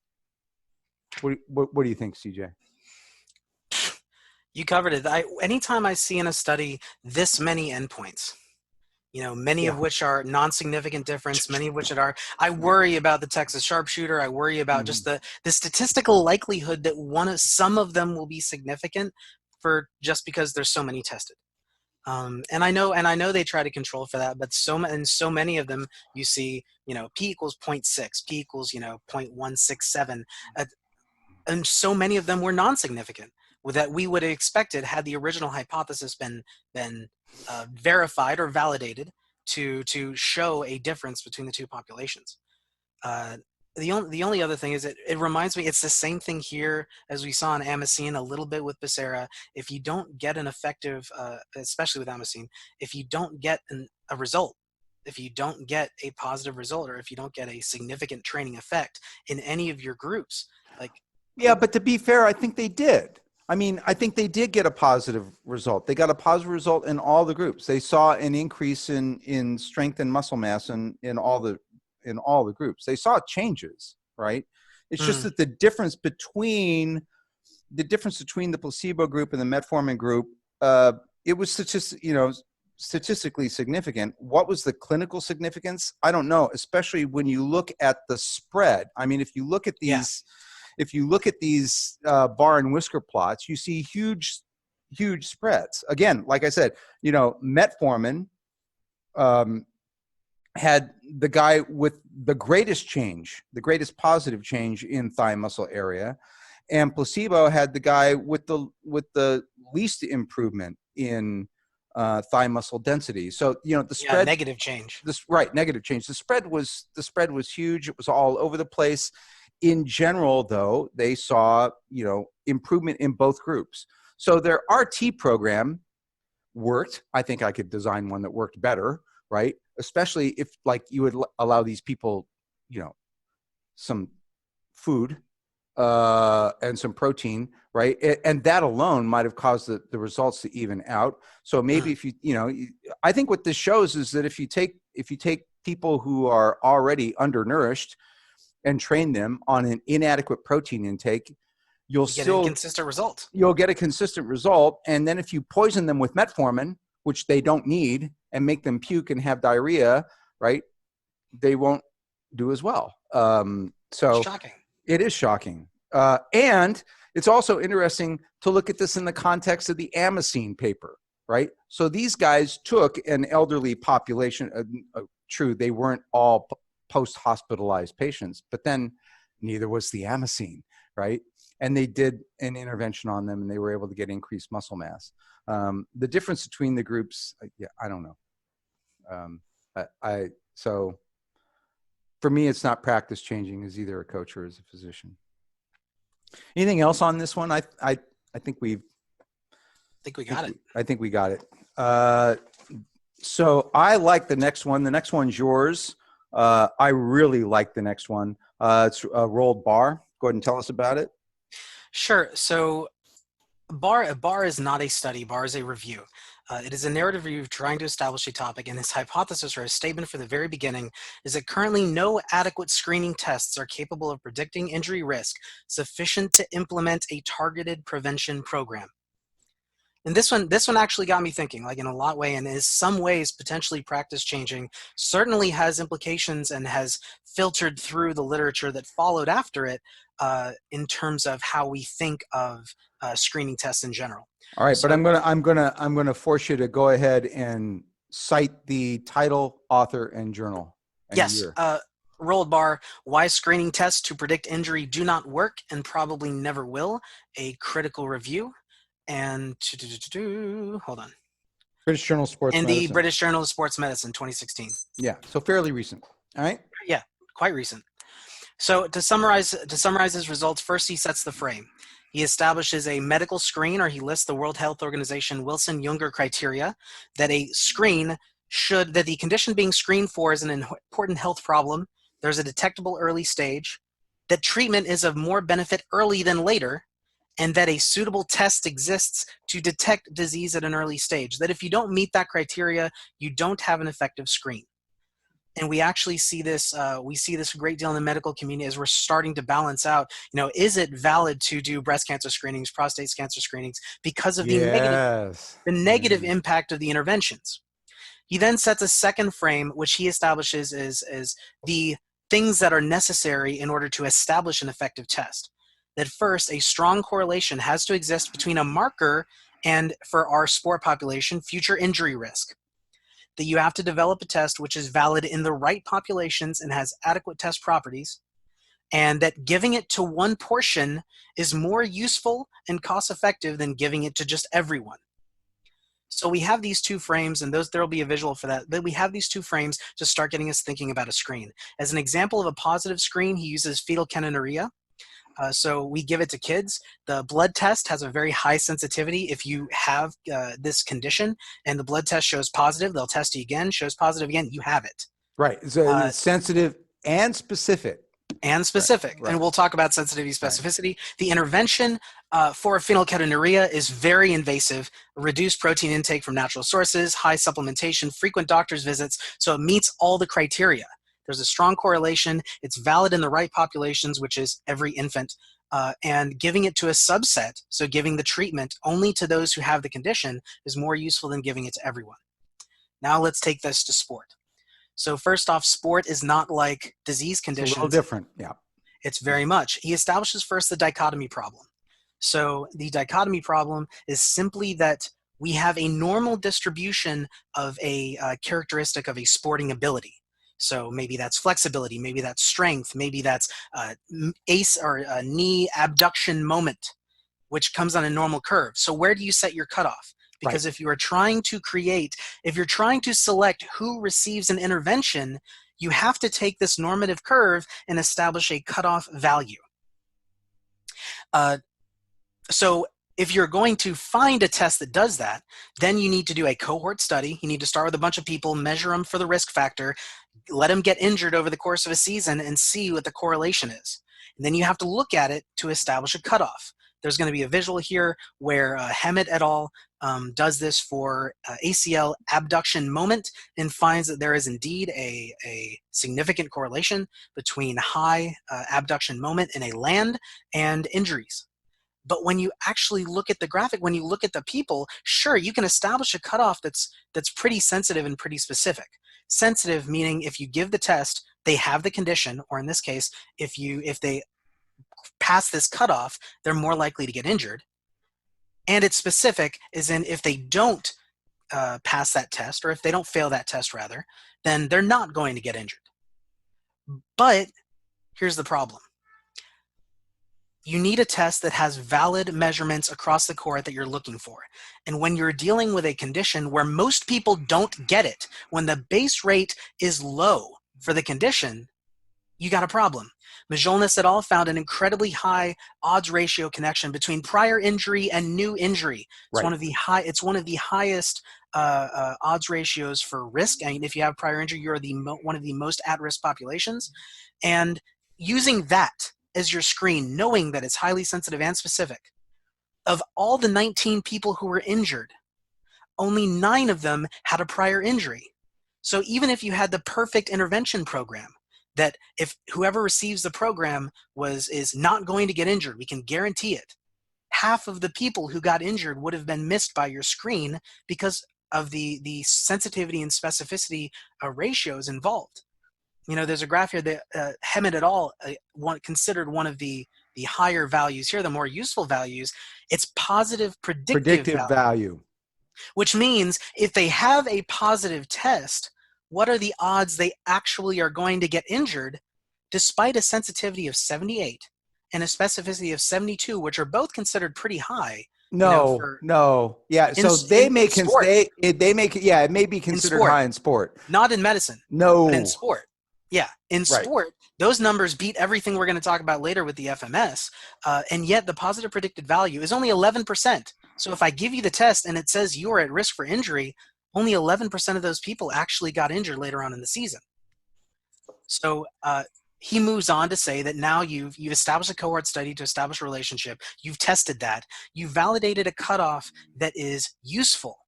What do you think, CJ? You covered it. Anytime I see in a study this many endpoints, many of which are non-significant difference, many of which I worry about the Texas sharpshooter. I worry about just the statistical likelihood that some of them will be significant just because there's so many tested. And I know they try to control for that, but so many of them you see, P equals 0.6, P equals, 0.167. And so many of them were non-significant, that we would have expected had the original hypothesis been verified or validated to show a difference between the two populations. The only other thing is it reminds me, it's the same thing here as we saw in Amacene, a little bit with Bezerra. If you don't get an effective, especially with Amacene, if you don't get a result, if you don't get a positive result, or if you don't get a significant training effect in any of your groups, yeah, but to be fair, I think they did. I mean, I think they did get a positive result. They got a positive result in all the groups. They saw an increase in strength and muscle mass in all the groups. They saw changes, right? It's just that the difference between the placebo group and the metformin group, it was statistically significant. What was the clinical significance? I don't know, especially when you look at the spread. I mean, if you look at these. Yeah. If you look at these bar and whisker plots, you see huge spreads. Again, like I said, metformin had the guy with the greatest change, the greatest positive change in thigh muscle area, and placebo had the guy with the least improvement in thigh muscle density. So the spread, negative change. Negative change. The spread was huge. It was all over the place. In general, though, they saw, improvement in both groups. So their RT program worked. I think I could design one that worked better, right? Especially if, you would allow these people, some food and some protein, right? And that alone might have caused the results to even out. So maybe if I think what this shows is that if you take people who are already undernourished and train them on an inadequate protein intake, you'll get a consistent result. You'll get a consistent result. And then if you poison them with metformin, which they don't need, and make them puke and have diarrhea, right, they won't do as well. So shocking. It is shocking. And it's also interesting to look at this in the context of the Amacene paper, right? So these guys took an elderly population. True, they weren't all post-hospitalized patients, but then neither was the Amacene, right? And they did an intervention on them and they were able to get increased muscle mass. The difference between the groups, I don't know. So for me, it's not practice changing as either a coach or as a physician. Anything else on this one? I think we got it. I think we got it. So I like the next one. The next one's yours. I really like the next one. It's a rolled bar. Go ahead and tell us about it. Sure. So Bahr is not a study. Bahr is a review. It is a narrative review trying to establish a topic, and his hypothesis or his statement from the very beginning is that currently no adequate screening tests are capable of predicting injury risk sufficient to implement a targeted prevention program. And this one actually got me thinking, like in a lot way, and is some ways potentially practice changing, certainly has implications and has filtered through the literature that followed after it in terms of how we think of screening tests in general. All right, So, but I'm gonna force you to go ahead and cite the title, author, and journal. And yes, year. Roald Bahr, Why Screening Tests to Predict Injury Do Not Work and Probably Never Will, a critical review. And hold on. British Journal of Sports In Medicine. the British Journal of Sports Medicine, 2016. Yeah, so fairly recent. All right. Yeah, quite recent. So to summarize his results, first he sets the frame. He establishes a medical screen, or he lists the World Health Organization Wilson-Younger criteria that that the condition being screened for is an important health problem. There's a detectable early stage, that treatment is of more benefit early than later, and that a suitable test exists to detect disease at an early stage. That if you don't meet that criteria, you don't have an effective screen. And we actually see this, we see this a great deal in the medical community as we're starting to balance out, is it valid to do breast cancer screenings, prostate cancer screenings, because of the negative impact of the interventions. He then sets a second frame, which he establishes as the things that are necessary in order to establish an effective test. That first, a strong correlation has to exist between a marker and, for our sport population, future injury risk. That you have to develop a test which is valid in the right populations and has adequate test properties, and that giving it to one portion is more useful and cost-effective than giving it to just everyone. So we have these two frames, and there will be a visual for that, but we have these two frames to start getting us thinking about a screen. As an example of a positive screen, he uses fetal chenonuria. So we give it to kids. The blood test has a very high sensitivity. If you have this condition and the blood test shows positive, they'll test you again, shows positive again, you have it. Right. So it's sensitive and specific. Right. And we'll talk about sensitivity, specificity. Right. The intervention for phenylketonuria is very invasive, reduced protein intake from natural sources, high supplementation, frequent doctor's visits, so it meets all the criteria. There's a strong correlation. It's valid in the right populations, which is every infant, and giving it to a subset, so giving the treatment only to those who have the condition, is more useful than giving it to everyone. Now let's take this to sport. So first off, sport is not like disease conditions. It's a little different, yeah. It's very much. He establishes first the dichotomy problem. So the dichotomy problem is simply that we have a normal distribution of a characteristic of a sporting ability. So maybe that's flexibility, maybe that's strength, maybe that's ace or knee abduction moment, which comes on a normal curve. So where do you set your cutoff? Because if you are trying to if you're trying to select who receives an intervention, you have to take this normative curve and establish a cutoff value. So if you're going to find a test that does that, then you need to do a cohort study. You need to start with a bunch of people, measure them for the risk factor, let them get injured over the course of a season and see what the correlation is. And then you have to look at it to establish a cutoff. There's going to be a visual here where Hammett et al. Does this for ACL abduction moment and finds that there is indeed a significant correlation between high abduction moment in a land and injuries. But when you actually look at the graphic, when you look at the people, sure, you can establish a cutoff that's pretty sensitive and pretty specific. Sensitive meaning if you give the test, they have the condition, or in this case, if they pass this cutoff, they're more likely to get injured. And it's specific as in if they don't pass that test, or if they don't fail that test rather, then they're not going to get injured. But here's the problem. You need a test that has valid measurements across the cohort that you're looking for. And when you're dealing with a condition where most people don't get it, when the base rate is low for the condition, you got a problem. Majolnis et al. Found an incredibly high odds ratio connection between prior injury and new injury. It's one of the highest odds ratios for risk. I mean, if you have prior injury, you're one of the most at-risk populations. And using that as your screen, knowing that it's highly sensitive and specific, of all the 19 people who were injured, only 9 of them had a prior injury. So even if you had the perfect intervention program, that if whoever receives the program is not going to get injured, we can guarantee it. half of the people who got injured would have been missed by your screen because of the sensitivity and specificity ratios involved. You know, there's a graph here that Hammett et al. Considered one of the higher values here, the more useful values. It's positive predictive value. Which means if they have a positive test, what are the odds they actually are going to get injured despite a sensitivity of 78 and a specificity of 72, which are both considered pretty high? No. Yeah. So it may be considered high in sport. Not in medicine. No. But in sport. Yeah. In sport, those numbers beat everything we're going to talk about later with the FMS. And yet the positive predicted value is only 11%. So if I give you the test and it says you are at risk for injury, only 11% of those people actually got injured later on in the season. So he moves on to say that now you've established a cohort study to establish a relationship. You've tested that. You've validated a cutoff that is useful.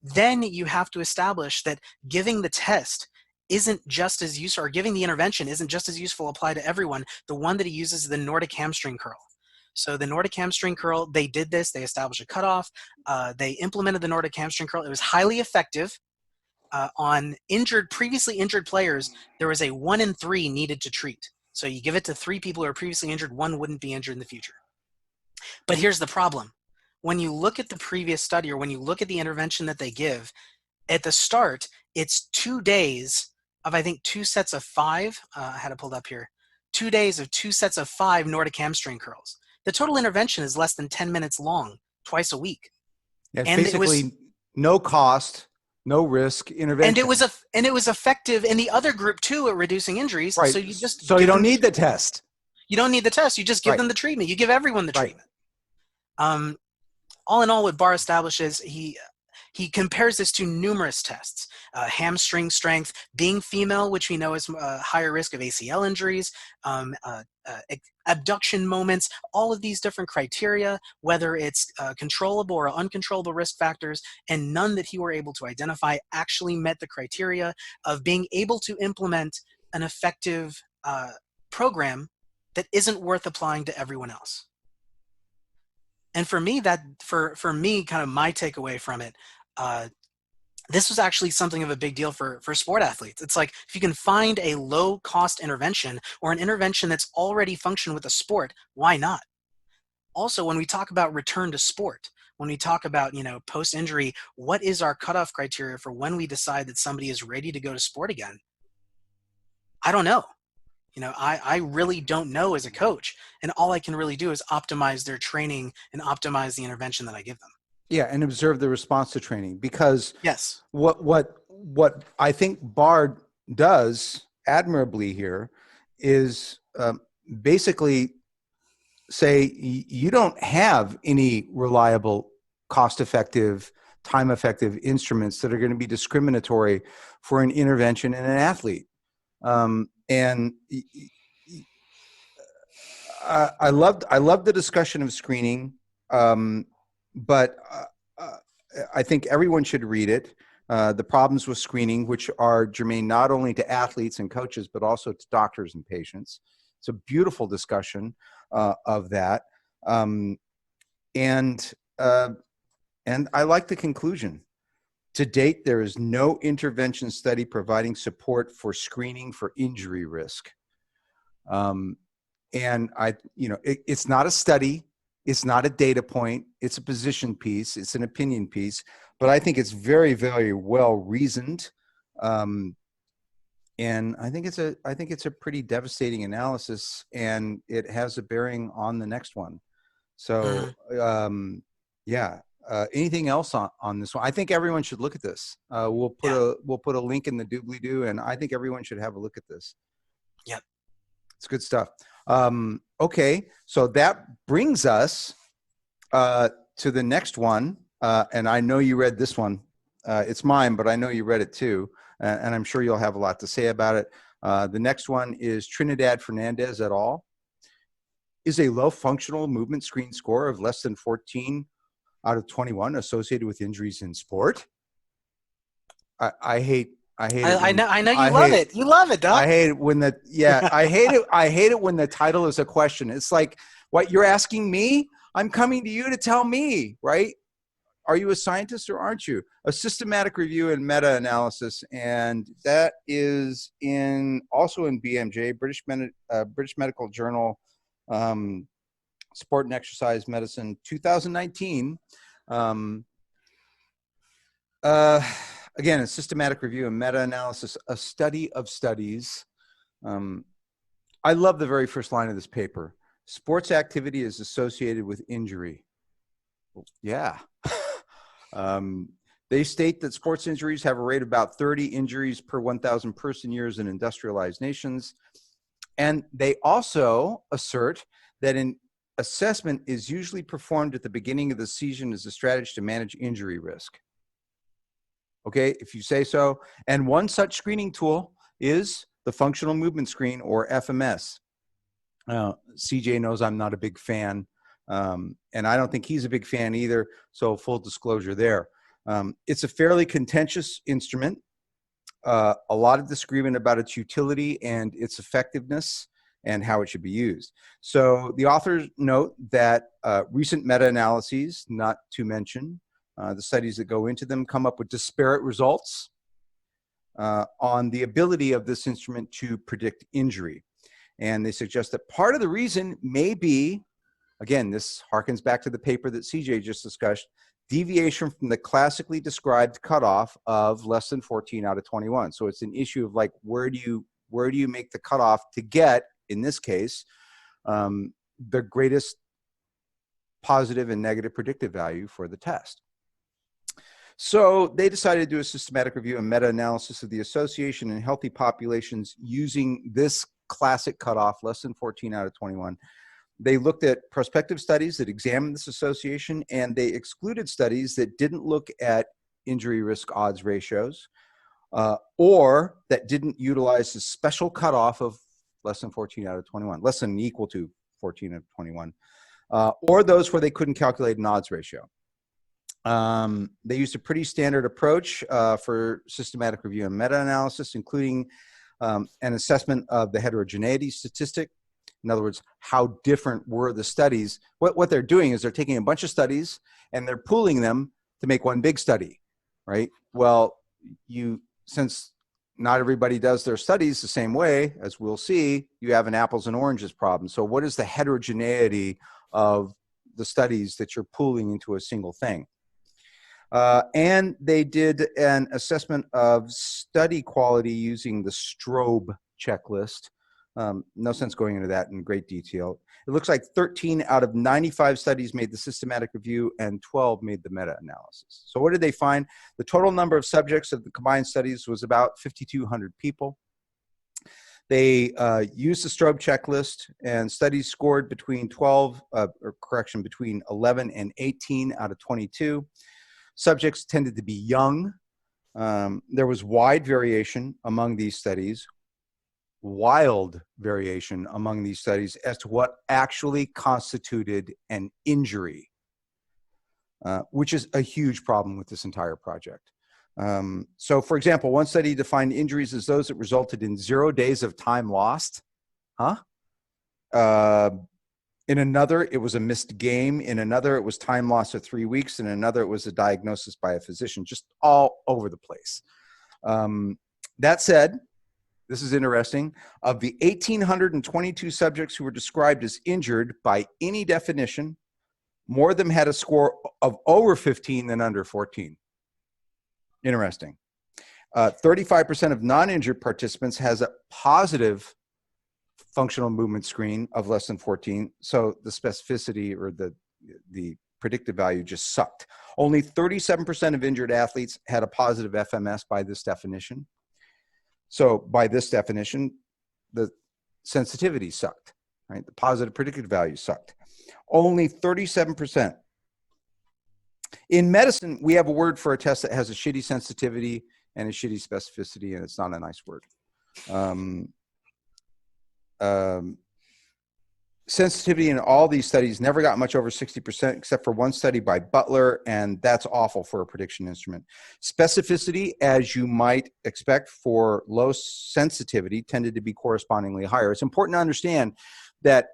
Then you have to establish that giving the test isn't just as useful, or giving the intervention isn't just as useful applied to everyone. The one that he uses is the Nordic hamstring curl. So the Nordic hamstring curl, they did this. They established a cutoff. They implemented the Nordic hamstring curl. It was highly effective. On previously injured players, there was a 1 in 3 needed to treat. So you give it to 3 people who are previously injured, 1 wouldn't be injured in the future. But here's the problem. When you look at the previous study, or when you look at the intervention that they give, at the start, it's 2 days of, I think, 2 sets of 5. I had it pulled up here. 2 days of 2 sets of 5 Nordic hamstring curls. The total intervention is less than 10 minutes long, twice a week. Yeah, and basically no cost, no risk intervention. And it was effective in the other group too at reducing injuries. Right. So you don't need the test. You don't need the test. You just give them the treatment. You give everyone the treatment. All in all, what Bahr establishes, he compares this to numerous tests. Hamstring strength, being female, which we know is a higher risk of ACL injuries, abduction moments, all of these different criteria, whether it's controllable or uncontrollable risk factors, and none that he were able to identify actually met the criteria of being able to implement an effective program that isn't worth applying to everyone else. And for me, for me, kind of my takeaway from it, this was actually something of a big deal for sport athletes. It's like, if you can find a low cost intervention, or an intervention that's already functioned with a sport, why not? Also, when we talk about return to sport, when we talk about, post injury, what is our cutoff criteria for when we decide that somebody is ready to go to sport again? I don't know. I really don't know as a coach, and all I can really do is optimize their training and optimize the intervention that I give them. Yeah, and observe the response to training, because yes, what I think Bahr does admirably here is basically say you don't have any reliable, cost-effective, time-effective instruments that are going to be discriminatory for an intervention in an athlete. And I loved the discussion of screening. But I think everyone should read it. The problems with screening, which are germane not only to athletes and coaches, but also to doctors and patients. It's a beautiful discussion of that. And I like the conclusion. To date, there is no intervention study providing support for screening for injury risk. And it's not a study. It's not a data point. It's a position piece. It's an opinion piece. But I think it's very, very well reasoned, and I think it's a pretty devastating analysis, and it has a bearing on the next one. So, anything else on this one? I think everyone should look at this. We'll put a link in the doobly-doo, and I think everyone should have a look at this. Yep, it's good stuff. Okay, so that brings us to the next one, and I know you read this one. It's mine, but I know you read it too, and I'm sure you'll have a lot to say about it. The next one is Trinidad-Fernandez et al. Is a low functional movement screen score of less than 14 out of 21 associated with injuries in sport? I hate it. I know you love it. You love it, Doc. I hate it when I hate it when the title is a question. It's like, what, you're asking me? I'm coming to you to tell me, right? Are you a scientist or aren't you? A systematic review and meta-analysis, and that is also in BMJ, British Medical Journal, Sport and Exercise Medicine, 2019. Again, a systematic review and meta-analysis, a study of studies. I love the very first line of this paper. Sports activity is associated with injury. Yeah. They state that sports injuries have a rate of about 30 injuries per 1,000 person years in industrialized nations. And they also assert that an assessment is usually performed at the beginning of the season as a strategy to manage injury risk. Okay, if you say so. And one such screening tool is the functional movement screen, or FMS. CJ knows I'm not a big fan, and I don't think he's a big fan either, so full disclosure there. It's a fairly contentious instrument, a lot of disagreement about its utility and its effectiveness and how it should be used. So the authors note that recent meta-analyses, not to mention the studies that go into them, come up with disparate results on the ability of this instrument to predict injury. And they suggest that part of the reason may be, again, this harkens back to the paper that CJ just discussed, deviation from the classically described cutoff of less than 14 out of 21. So it's an issue of like, where do you make the cutoff to get, in this case, the greatest positive and negative predictive value for the test. So they decided to do a systematic review and meta-analysis of the association in healthy populations using this classic cutoff, less than 14 out of 21. They looked at prospective studies that examined this association, and they excluded studies that didn't look at injury risk odds ratios or that didn't utilize the special cutoff of less than 14 out of 21, less than equal to 14 out of 21, or those where they couldn't calculate an odds ratio. They used a pretty standard approach for systematic review and meta-analysis, including an assessment of the heterogeneity statistic. In other words, how different were the studies? What they're doing is they're taking a bunch of studies and they're pooling them to make one big study, right? Well, since not everybody does their studies the same way, as we'll see, you have an apples and oranges problem. So what is the heterogeneity of the studies that you're pooling into a single thing? And they did an assessment of study quality using the Strobe checklist. No sense going into that in great detail. It looks like 13 out of 95 studies made the systematic review and 12 made the meta-analysis. So what did they find? The total number of subjects of the combined studies was about 5,200 people. They used the Strobe checklist, and studies scored between between 11 and 18 out of 22. Subjects tended to be young. There was wide variation among these studies, wild variation among these studies as to what actually constituted an injury, which is a huge problem with this entire project. So, for example, one study defined injuries as those that resulted in 0 days of time lost. In another, it was a missed game. In another, it was time loss of 3 weeks. In another, it was a diagnosis by a physician, just all over the place. That said, this is interesting. Of the 1,822 subjects who were described as injured by any definition, more of them had a score of over 15 than under 14. Interesting. 35% of non-injured participants has a positive functional movement screen of less than 14. So the specificity or the predictive value just sucked. Only 37% of injured athletes had a positive FMS by this definition. So by this definition, the sensitivity sucked, right? The positive predictive value sucked. Only 37%. In medicine, we have a word for a test that has a shitty sensitivity and a shitty specificity, and it's not a nice word. Sensitivity in all these studies never got much over 60%, except for one study by Butler, and that's awful for a prediction instrument. Specificity, as you might expect for low sensitivity, tended to be correspondingly higher. It's important to understand that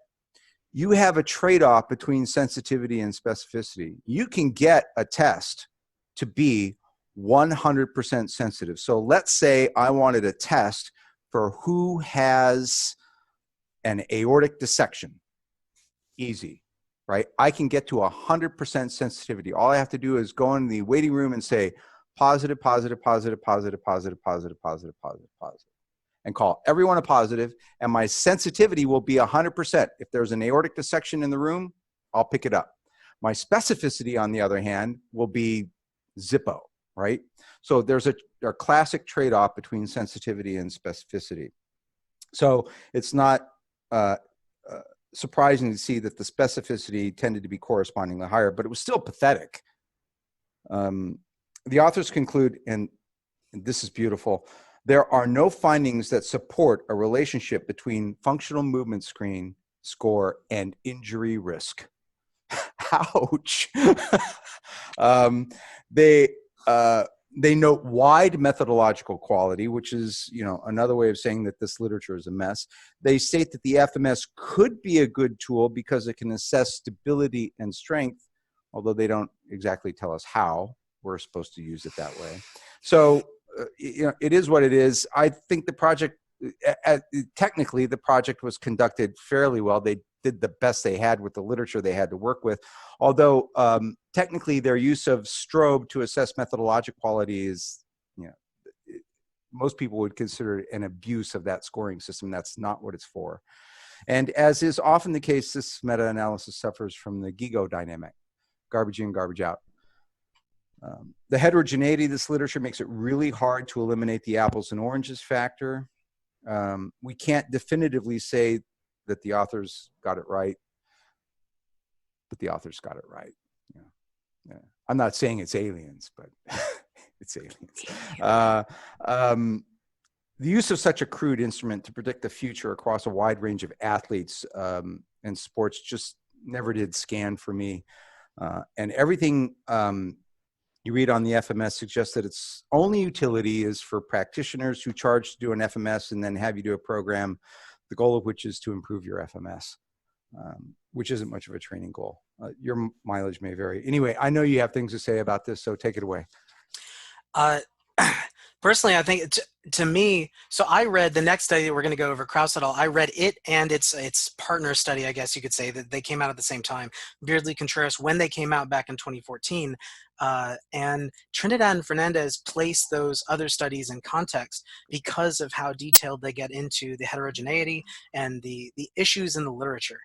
you have a trade-off between sensitivity and specificity. You can get a test to be 100% sensitive. So let's say I wanted a test for who has an aortic dissection. Easy, right? I can get to 100% sensitivity. All I have to do is go in the waiting room and say positive, positive, positive, positive, positive, positive, positive, positive, positive, and call everyone a positive, and my sensitivity will be 100%. If there's an aortic dissection in the room, I'll pick it up. My specificity, on the other hand, will be Zippo, right? So there's a classic trade-off between sensitivity and specificity. So it's not surprising to see that the specificity tended to be correspondingly higher, but it was still pathetic. The authors conclude, and this is beautiful, there are no findings that support a relationship between functional movement score and injury risk. Ouch. They note wide methodological quality, which is, another way of saying that this literature is a mess. They state that the FMS could be a good tool because it can assess stability and strength, although they don't exactly tell us how we're supposed to use it that way. So, it is what it is. I think the project, technically, the project was conducted fairly well. They did the best they had with the literature they had to work with. Although technically their use of strobe to assess methodologic quality is, most people would consider it an abuse of that scoring system. That's not what it's for. And as is often the case, this meta-analysis suffers from the GIGO dynamic, garbage in, garbage out. The heterogeneity of this literature makes it really hard to eliminate the apples and oranges factor. We can't definitively say that the authors got it right, but the authors got it right. Yeah. I'm not saying it's aliens, but it's aliens. The use of such a crude instrument to predict the future across a wide range of athletes and sports just never did scan for me. And everything you read on the FMS suggests that its only utility is for practitioners who charge to do an FMS and then have you do a program, the goal of which is to improve your FMS, which isn't much of a training goal. Your mileage may vary. Anyway, I know you have things to say about this, so take it away. Personally, I think to me, so I read the next study that we're going to go over, Kraus et al. I read it and its partner study, I guess you could say, that they came out at the same time, Beardsley Contreras, when they came out back in 2014. And Trinidad-Fernandez placed those other studies in context because of how detailed they get into the heterogeneity and the issues in the literature.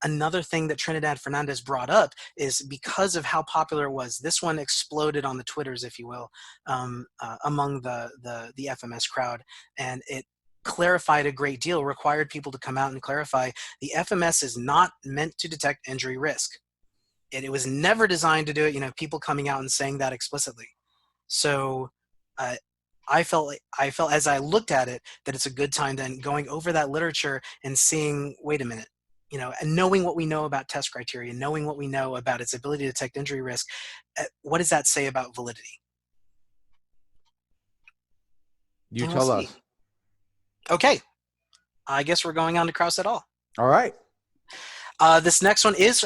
Another thing that Trinidad-Fernandez brought up is because of how popular it was, this one exploded on the Twitters, if you will, among the FMS crowd, and it clarified a great deal, required people to come out and clarify the FMS is not meant to detect injury risk. It was never designed to do it, people coming out and saying that explicitly. So I felt as I looked at it that it's a good time then going over that literature and seeing, wait a minute, and knowing what we know about test criteria, knowing what we know about its ability to detect injury risk, what does that say about validity? You tell us. Okay. I guess we're going on to Kraus et al. All right. This next one is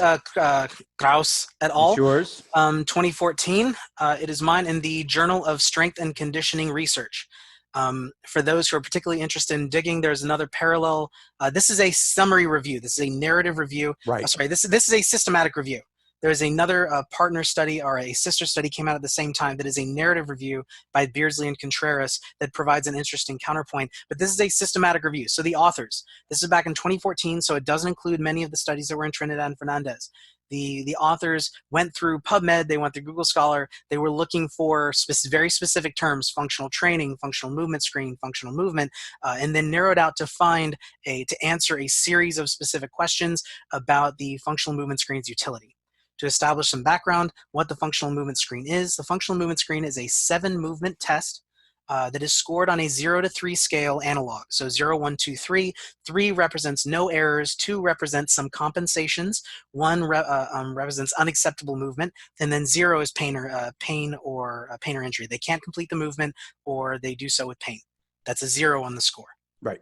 Kraus et al. It's yours. 2014. It is mine in the Journal of Strength and Conditioning Research. For those who are particularly interested in digging, there's another parallel. This is a summary review. This is a narrative review. Right. This is a systematic review. There's another partner study or a sister study came out at the same time that is a narrative review by Beardsley and Contreras that provides an interesting counterpoint. But this is a systematic review. So the authors, this is back in 2014, so it doesn't include many of the studies that were in Trinidad-Fernandez. The authors went through PubMed, they went through Google Scholar, they were looking for very specific terms, functional training, functional movement screen, functional movement, and then narrowed out to answer a series of specific questions about the functional movement screen's utility. To establish some background, what the functional movement screen is. The functional movement screen is a 7-movement test that is scored on a 0 to 3 scale analog. So 0, 1, 2, 3. 3 represents no errors. 2 represents some compensations. 1 represents unacceptable movement. And then 0 is pain or injury. They can't complete the movement or they do so with pain. That's a 0 on the score. Right.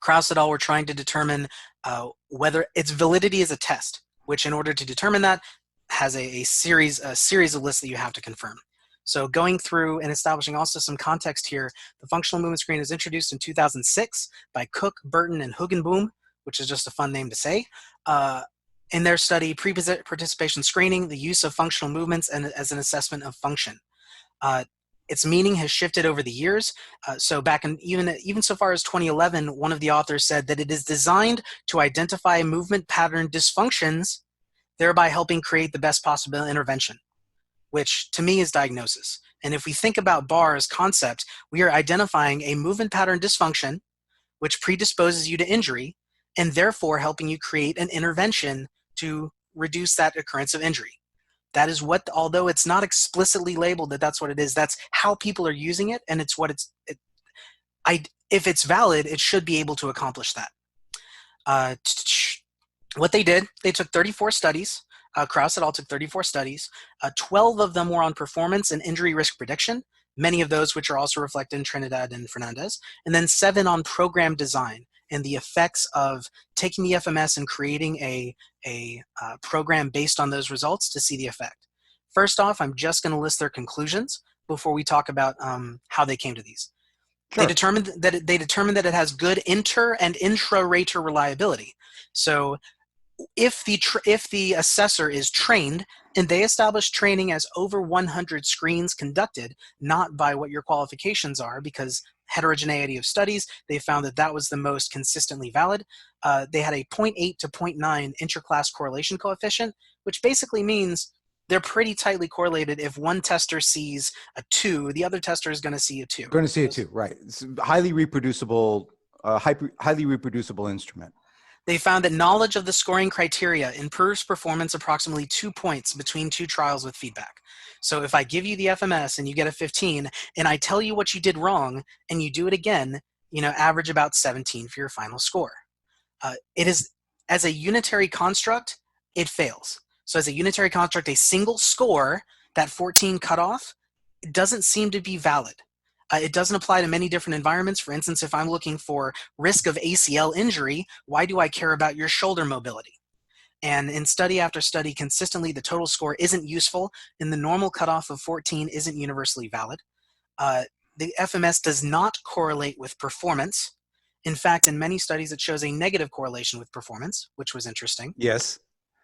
Kraus et al. Were trying to determine whether its validity is a test, which in order to determine that has a series of lists that you have to confirm. So going through and establishing also some context here, the functional movement screen was introduced in 2006 by Cook, Burton, and Hugenboom, which is just a fun name to say. In their study, pre-participation screening, the use of functional movements and as an assessment of function. Its meaning has shifted over the years. So back in even so far as 2011, one of the authors said that it is designed to identify movement pattern dysfunctions, thereby helping create the best possible intervention, which to me is diagnosis. And if we think about Bahr's concept, we are identifying a movement pattern dysfunction, which predisposes you to injury, and therefore helping you create an intervention to reduce that occurrence of injury. That is what, although it's not explicitly labeled that that's what it is, that's how people are using it, and it's what if it's valid, it should be able to accomplish that. What they did, they took 34 studies. Kraus et al. Took 34 studies. 12 of them were on performance and injury risk prediction, many of those which are also reflected in Trinidad and Fernandez, and then 7 on program design and the effects of taking the FMS and creating a program based on those results to see the effect. First off, I'm just going to list their conclusions before we talk about how they came to these. Sure. They determined that it has good inter and intra-rater reliability. So if the assessor is trained and they establish training as over 100 screens conducted, not by what your qualifications are, because heterogeneity of studies, they found that that was the most consistently valid. They had a 0.8 to 0.9 interclass correlation coefficient, which basically means they're pretty tightly correlated. If one tester sees a 2, the other tester is going to see a 2. Going to see a 2, right. It's a highly reproducible instrument. They found that knowledge of the scoring criteria improves performance approximately 2 points between 2 trials with feedback. So if I give you the FMS and you get a 15, and I tell you what you did wrong, and you do it again, average about 17 for your final score. It is, as a unitary construct, it fails. So as a unitary construct, a single score, that 14 cutoff, it doesn't seem to be valid. It doesn't apply to many different environments. For instance, if I'm looking for risk of ACL injury, why do I care about your shoulder mobility? And in study after study, consistently, the total score isn't useful, and the normal cutoff of 14 isn't universally valid. The FMS does not correlate with performance. In fact, in many studies, it shows a negative correlation with performance, which was interesting. Yes.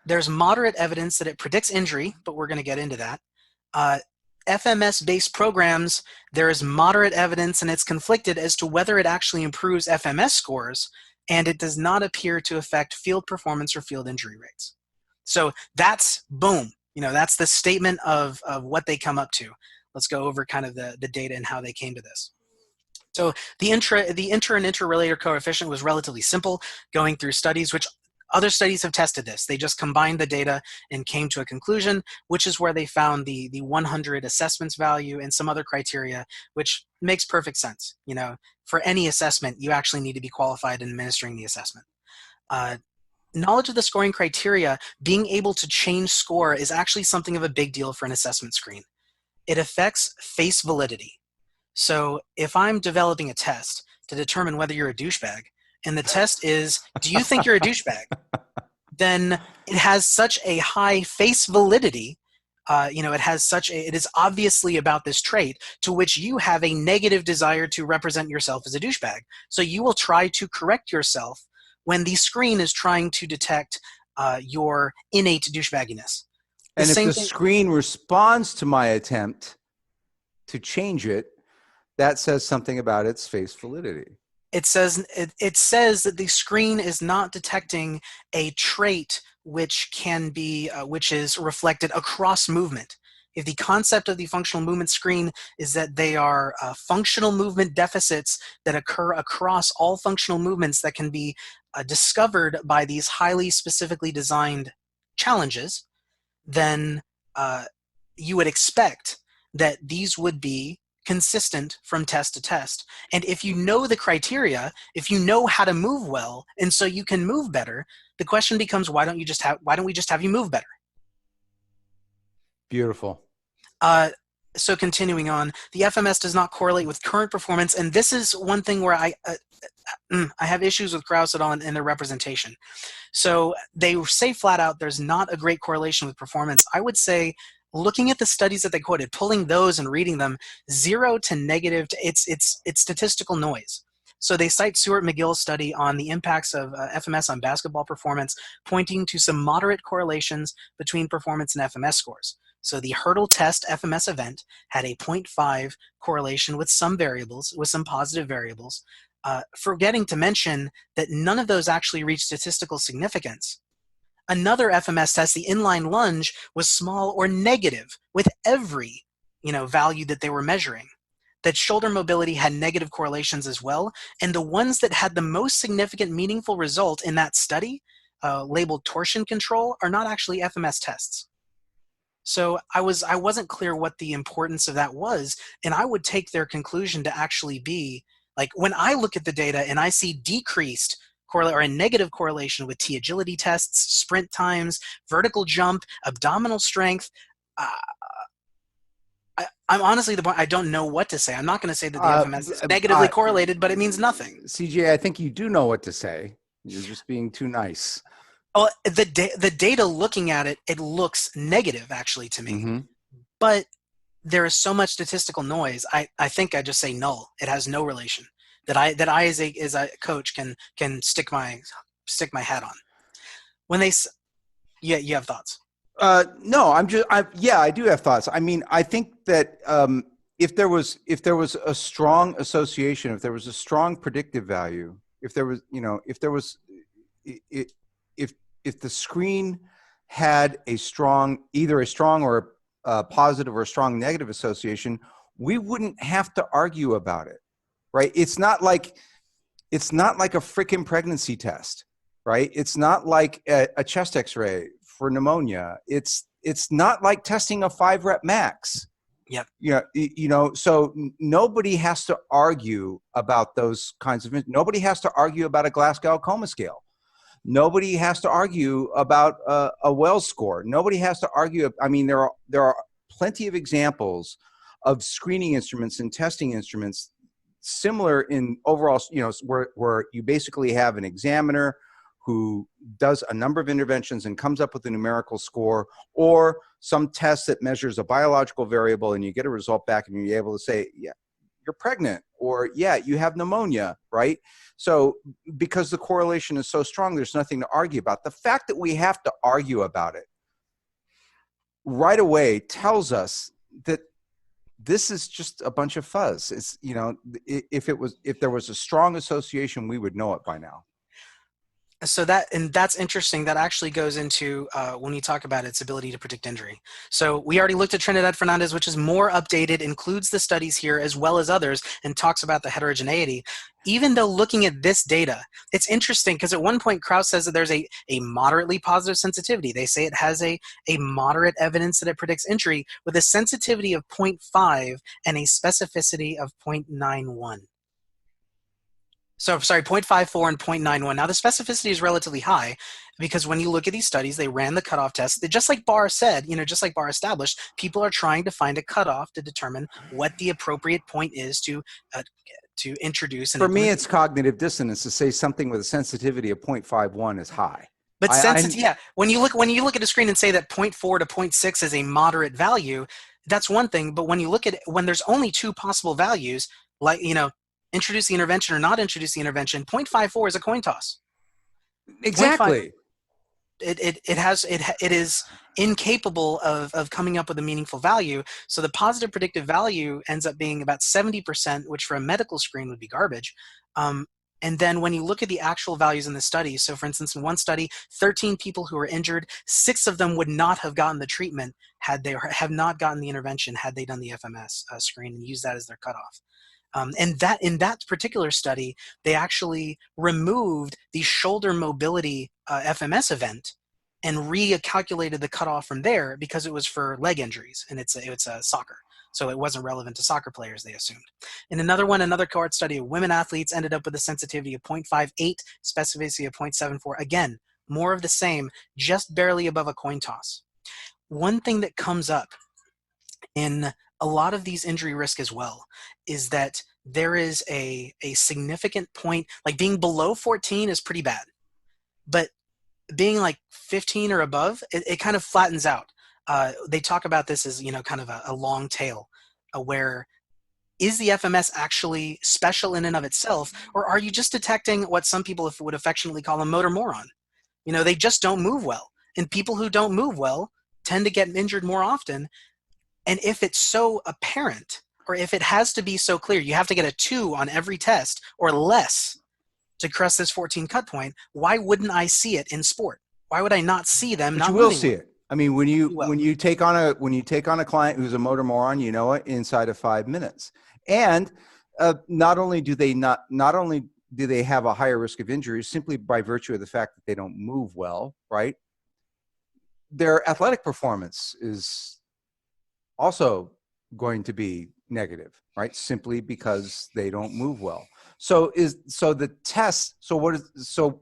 There's moderate evidence that it predicts injury, but we're going to get into that. FMS-based programs, there is moderate evidence, and it's conflicted as to whether it actually improves FMS scores, and it does not appear to affect field performance or field injury rates. So that's, boom, that's the statement of what they come up to. Let's go over kind of the data and how they came to this. So the inter and interrelator coefficient was relatively simple, going through studies, which other studies have tested this. They just combined the data and came to a conclusion, which is where they found the 100 assessments value and some other criteria, which makes perfect sense. For any assessment, you actually need to be qualified in administering the assessment. Knowledge of the scoring criteria, being able to change score, is actually something of a big deal for an assessment screen. It affects face validity. So if I'm developing a test to determine whether you're a douchebag, and the test is, do you think you're a douchebag? Then it has such a high face validity. It is obviously about this trait to which you have a negative desire to represent yourself as a douchebag. So you will try to correct yourself when the screen is trying to detect your innate douchebagginess. And if the screen responds to my attempt to change it, that says something about its face validity. It says that the screen is not detecting a trait which can be which is reflected across movement. If the concept of the functional movement screen is that they are functional movement deficits that occur across all functional movements that can be discovered by these highly specifically designed challenges, then you would expect that these would be consistent from test to test. And if you know the criteria, if you know how to move well, and so you can move better, the question becomes, why don't we just have you move better? Beautiful. So continuing on, the FMS does not correlate with current performance, and this is one thing where I have issues with Kraus et al. And their representation. So they say flat out there's not a great correlation with performance. I would say, looking at the studies that they quoted, pulling those and reading them, 0 to negative, it's statistical noise. So they cite Stuart McGill's study on the impacts of FMS on basketball performance, pointing to some moderate correlations between performance and FMS scores. So the hurdle test FMS event had a 0.5 correlation with some variables, with some positive variables, forgetting to mention that none of those actually reached statistical significance. Another FMS test, the inline lunge, was small or negative with every value that they were measuring. That shoulder mobility had negative correlations as well, and the ones that had the most significant meaningful result in that study, labeled torsion control, are not actually FMS tests. So I wasn't clear what the importance of that was, and I would take their conclusion to actually be, like, when I look at the data and I see decreased or a negative correlation with T agility tests, sprint times, vertical jump, abdominal strength, I'm honestly the point. I don't know what to say. I'm not going to say that the FMS is negatively correlated, but it means nothing. CJ, I think you do know what to say. You're just being too nice. Well, the data, looking at it, it looks negative actually to me. Mm-hmm. But there is so much statistical noise. I think I just say null. It has no relation. That I as a coach can stick my hat on. When they, you have thoughts? No, I do have thoughts. I mean, I think that if there was a strong association, if there was a strong predictive value, if the screen had either a strong or a positive or a strong negative association, we wouldn't have to argue about it, right? It's not like a freaking pregnancy test, right? It's not like a chest X-ray for pneumonia. It's not like testing a 5-rep max. Yep. Yeah. So nobody has to argue about those kinds of. Nobody has to argue about a Glasgow Coma scale. Nobody has to argue about a Wells score. Nobody has to argue. I mean, there are plenty of examples of screening instruments and testing instruments similar in overall. Where you basically have an examiner who does a number of interventions and comes up with a numerical score, or some test that measures a biological variable and you get a result back and you're able to say, yeah, you're pregnant, or yeah, you have pneumonia, right? So because the correlation is so strong, there's nothing to argue about. The fact that we have to argue about it right away tells us that this is just a bunch of fuzz. It's, if there was a strong association, we would know it by now. So that's interesting. That actually goes into when you talk about its ability to predict injury. So we already looked at Trinidad-Fernandez, which is more updated, includes the studies here as well as others, and talks about the heterogeneity. Even though looking at this data, it's interesting because at one point Kraus says that there's a moderately positive sensitivity. They say it has a moderate evidence that it predicts injury with a sensitivity of 0.5 and a specificity of 0.91. So, sorry, 0.54 and 0.91. Now, the specificity is relatively high because when you look at these studies, they ran the cutoff test. Just like Bahr said, just like Bahr established, people are trying to find a cutoff to determine what the appropriate point is to introduce. For me, it's cognitive dissonance to say something with a sensitivity of 0.51 is high. But when you look at a screen and say that 0.4 to 0.6 is a moderate value, that's one thing. But when you look at it, when there's only two possible values, like introduce the intervention or not introduce the intervention, 0.54 is a coin toss. Exactly. It is incapable of coming up with a meaningful value. So the positive predictive value ends up being about 70%, which for a medical screen would be garbage. And then when you look at the actual values in the study, so for instance, in one study, 13 people who were injured, 6 of them would not have gotten the treatment had they have not gotten the intervention had they done the FMS screen and used that as their cutoff. And in that particular study, they actually removed the shoulder mobility FMS event and recalculated the cutoff from there because it was for leg injuries and it's a soccer. So it wasn't relevant to soccer players, they assumed. In another cohort study of women athletes ended up with a sensitivity of 0.58, specificity of 0.74. Again, more of the same, just barely above a coin toss. One thing that comes up in a lot of these injury risk as well is that there is a significant point, like being below 14 is pretty bad, but being like 15 or above, it kind of flattens out. They talk about this as, kind of a long tail, where is the FMS actually special in and of itself, or are you just detecting what some people would affectionately call a motor moron? They just don't move well. And people who don't move well tend to get injured more often. And if it's so apparent, or if it has to be so clear, you have to get a 2 on every test or less to cross this 14 cut point, why wouldn't I see it in sport? Why would I not see them? But not you will moving see well? it. I mean, when you take on a client who's a motor moron, you know it inside of 5 minutes. And not only do they have a higher risk of injury simply by virtue of the fact that they don't move well, right? Their athletic performance is also going to be negative, right? Simply because they don't move well. So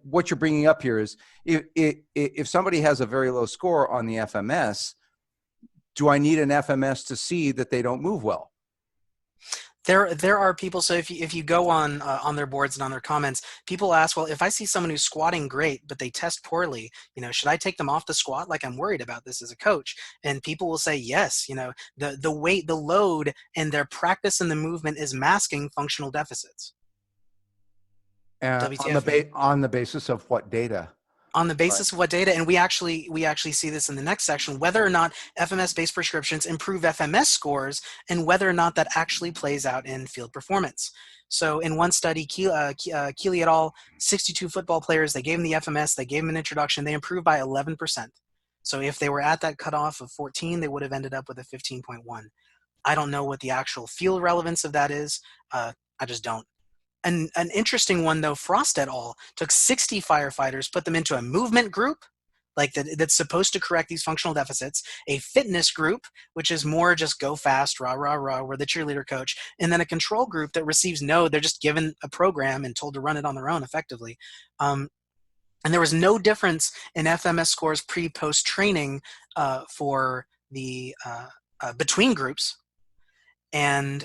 what you're bringing up here is if somebody has a very low score on the FMS, do I need an FMS to see that they don't move well? There are people, so if you go on their boards and on their comments, people ask, well, if I see someone who's squatting great, but they test poorly, should I take them off the squat? Like, I'm worried about this as a coach. And people will say, yes, the weight, the load, and their practice and the movement is masking functional deficits. On the basis of what data? On the basis of what data, and we actually see this in the next section, whether or not FMS-based prescriptions improve FMS scores and whether or not that actually plays out in field performance. So in one study, Keeley et al., 62 football players, they gave them the FMS, they gave them an introduction, they improved by 11%. So if they were at that cutoff of 14, they would have ended up with a 15.1. I don't know what the actual field relevance of that is. I just don't. An interesting one, though, Frost et al. Took 60 firefighters, put them into a movement group, like that's supposed to correct these functional deficits, a fitness group, which is more just go fast, rah, rah, rah, we're the cheerleader coach, and then a control group that receives no, they're just given a program and told to run it on their own effectively. And there was no difference in FMS scores pre-post training for the between groups. And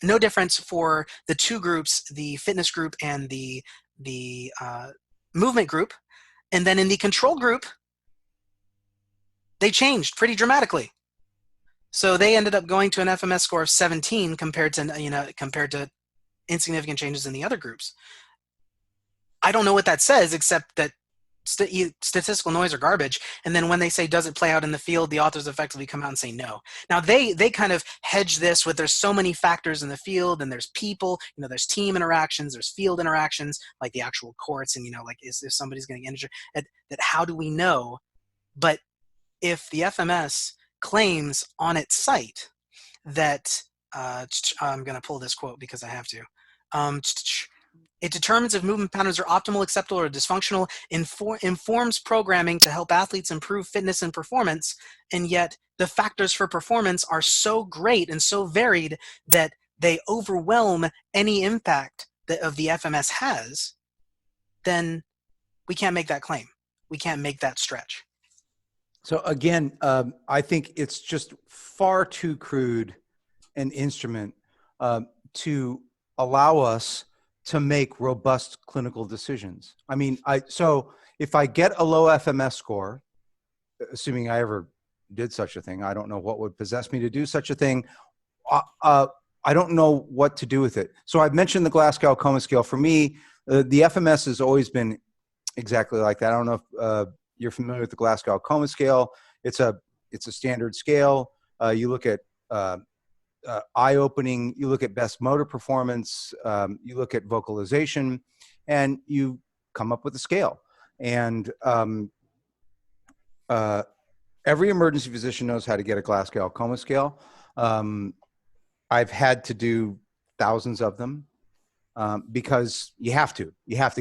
no difference for the two groups, the fitness group and the movement group. And then in the control group, they changed pretty dramatically. So they ended up going to an FMS score of 17 compared to insignificant changes in the other groups. I don't know what that says, except that statistical noise are garbage. And then when they say, does it play out in the field, the authors effectively come out and say no. Now they kind of hedge this with, there's so many factors in the field, and there's people, there's team interactions, there's field interactions, like the actual courts, and like if somebody's getting injured, that how do we know? But if the FMS claims on its site that I'm going to pull this quote because I have to. It determines if movement patterns are optimal, acceptable, or dysfunctional, informs programming to help athletes improve fitness and performance, and yet the factors for performance are so great and so varied that they overwhelm any impact that of the FMS has, then we can't make that claim. We can't make that stretch. So again, I think it's just far too crude an instrument to allow us to make robust clinical decisions. I mean, so if I get a low FMS score, assuming I ever did such a thing, I don't know what would possess me to do such a thing. I don't know what to do with it. So I've mentioned the Glasgow Coma Scale. For me, the FMS has always been exactly like that. I don't know if you're familiar with the Glasgow Coma Scale. It's a standard scale. You look at eye-opening, you look at best motor performance, you look at vocalization, and you come up with a scale. And every emergency physician knows how to get a Glasgow Coma Scale. I've had to do thousands of them because you have to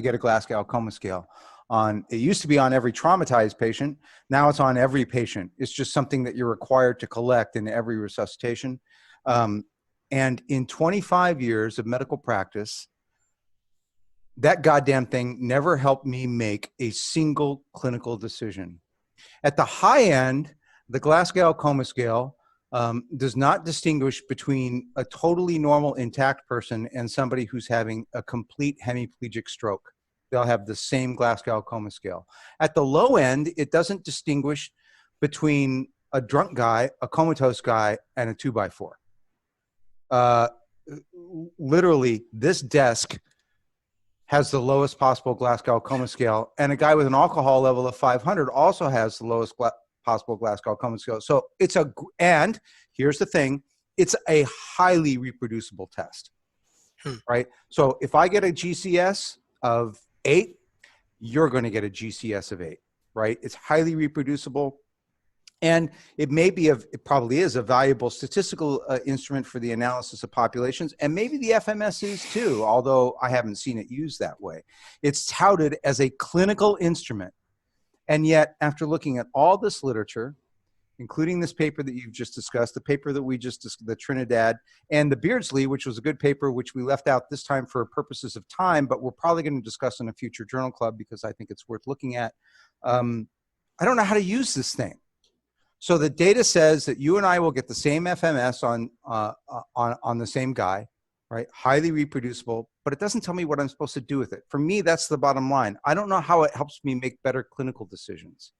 get a Glasgow Coma Scale. It used to be on every traumatized patient. Now it's on every patient. It's just something that you're required to collect in every resuscitation. And in 25 years of medical practice, that goddamn thing never helped me make a single clinical decision. At the high end, the Glasgow Coma Scale does not distinguish between a totally normal intact person and somebody who's having a complete hemiplegic stroke. They'll have the same Glasgow Coma Scale. At the low end, it doesn't distinguish between a drunk guy, a comatose guy, and a 2x4. Literally, this desk has the lowest possible Glasgow Coma Scale, and a guy with an alcohol level of 500 also has the lowest possible Glasgow Coma Scale. So and here's the thing, it's a highly reproducible test, right? So if I get a GCS of 8, you're going to get a GCS of 8, right? It's highly reproducible. And it probably is a valuable statistical instrument for the analysis of populations. And maybe the FMS is too, although I haven't seen it used that way. It's touted as a clinical instrument. And yet, after looking at all this literature, including this paper that you've just discussed, the paper that we just discussed, the Trinidad, and the Beardsley, which was a good paper, which we left out this time for purposes of time, but we're probably going to discuss in a future journal club because I think it's worth looking at. I don't know how to use this thing. So the data says that you and I will get the same FMS on the same guy, right? Highly reproducible, but it doesn't tell me what I'm supposed to do with it. For me, that's the bottom line. I don't know how it helps me make better clinical decisions.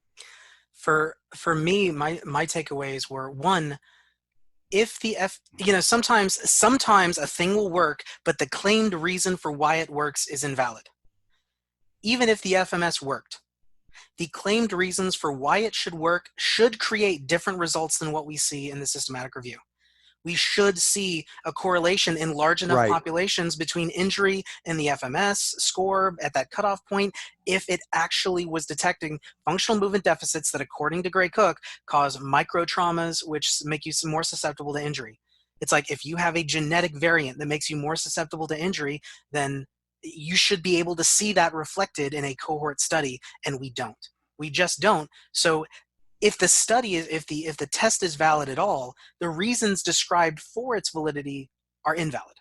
For me, my takeaways were, one, if sometimes a thing will work, but the claimed reason for why it works is invalid. Even if the FMS worked, the claimed reasons for why it should work should create different results than what we see in the systematic review. We should see a correlation in large enough populations between injury and the FMS score at that cutoff point if it actually was detecting functional movement deficits that, according to Gray Cook, cause microtraumas which make you more susceptible to injury. It's like if you have a genetic variant that makes you more susceptible to injury, then you should be able to see that reflected in a cohort study, and we don't. We just don't. So if the study is, if the test is valid at all, the reasons described for its validity are invalid.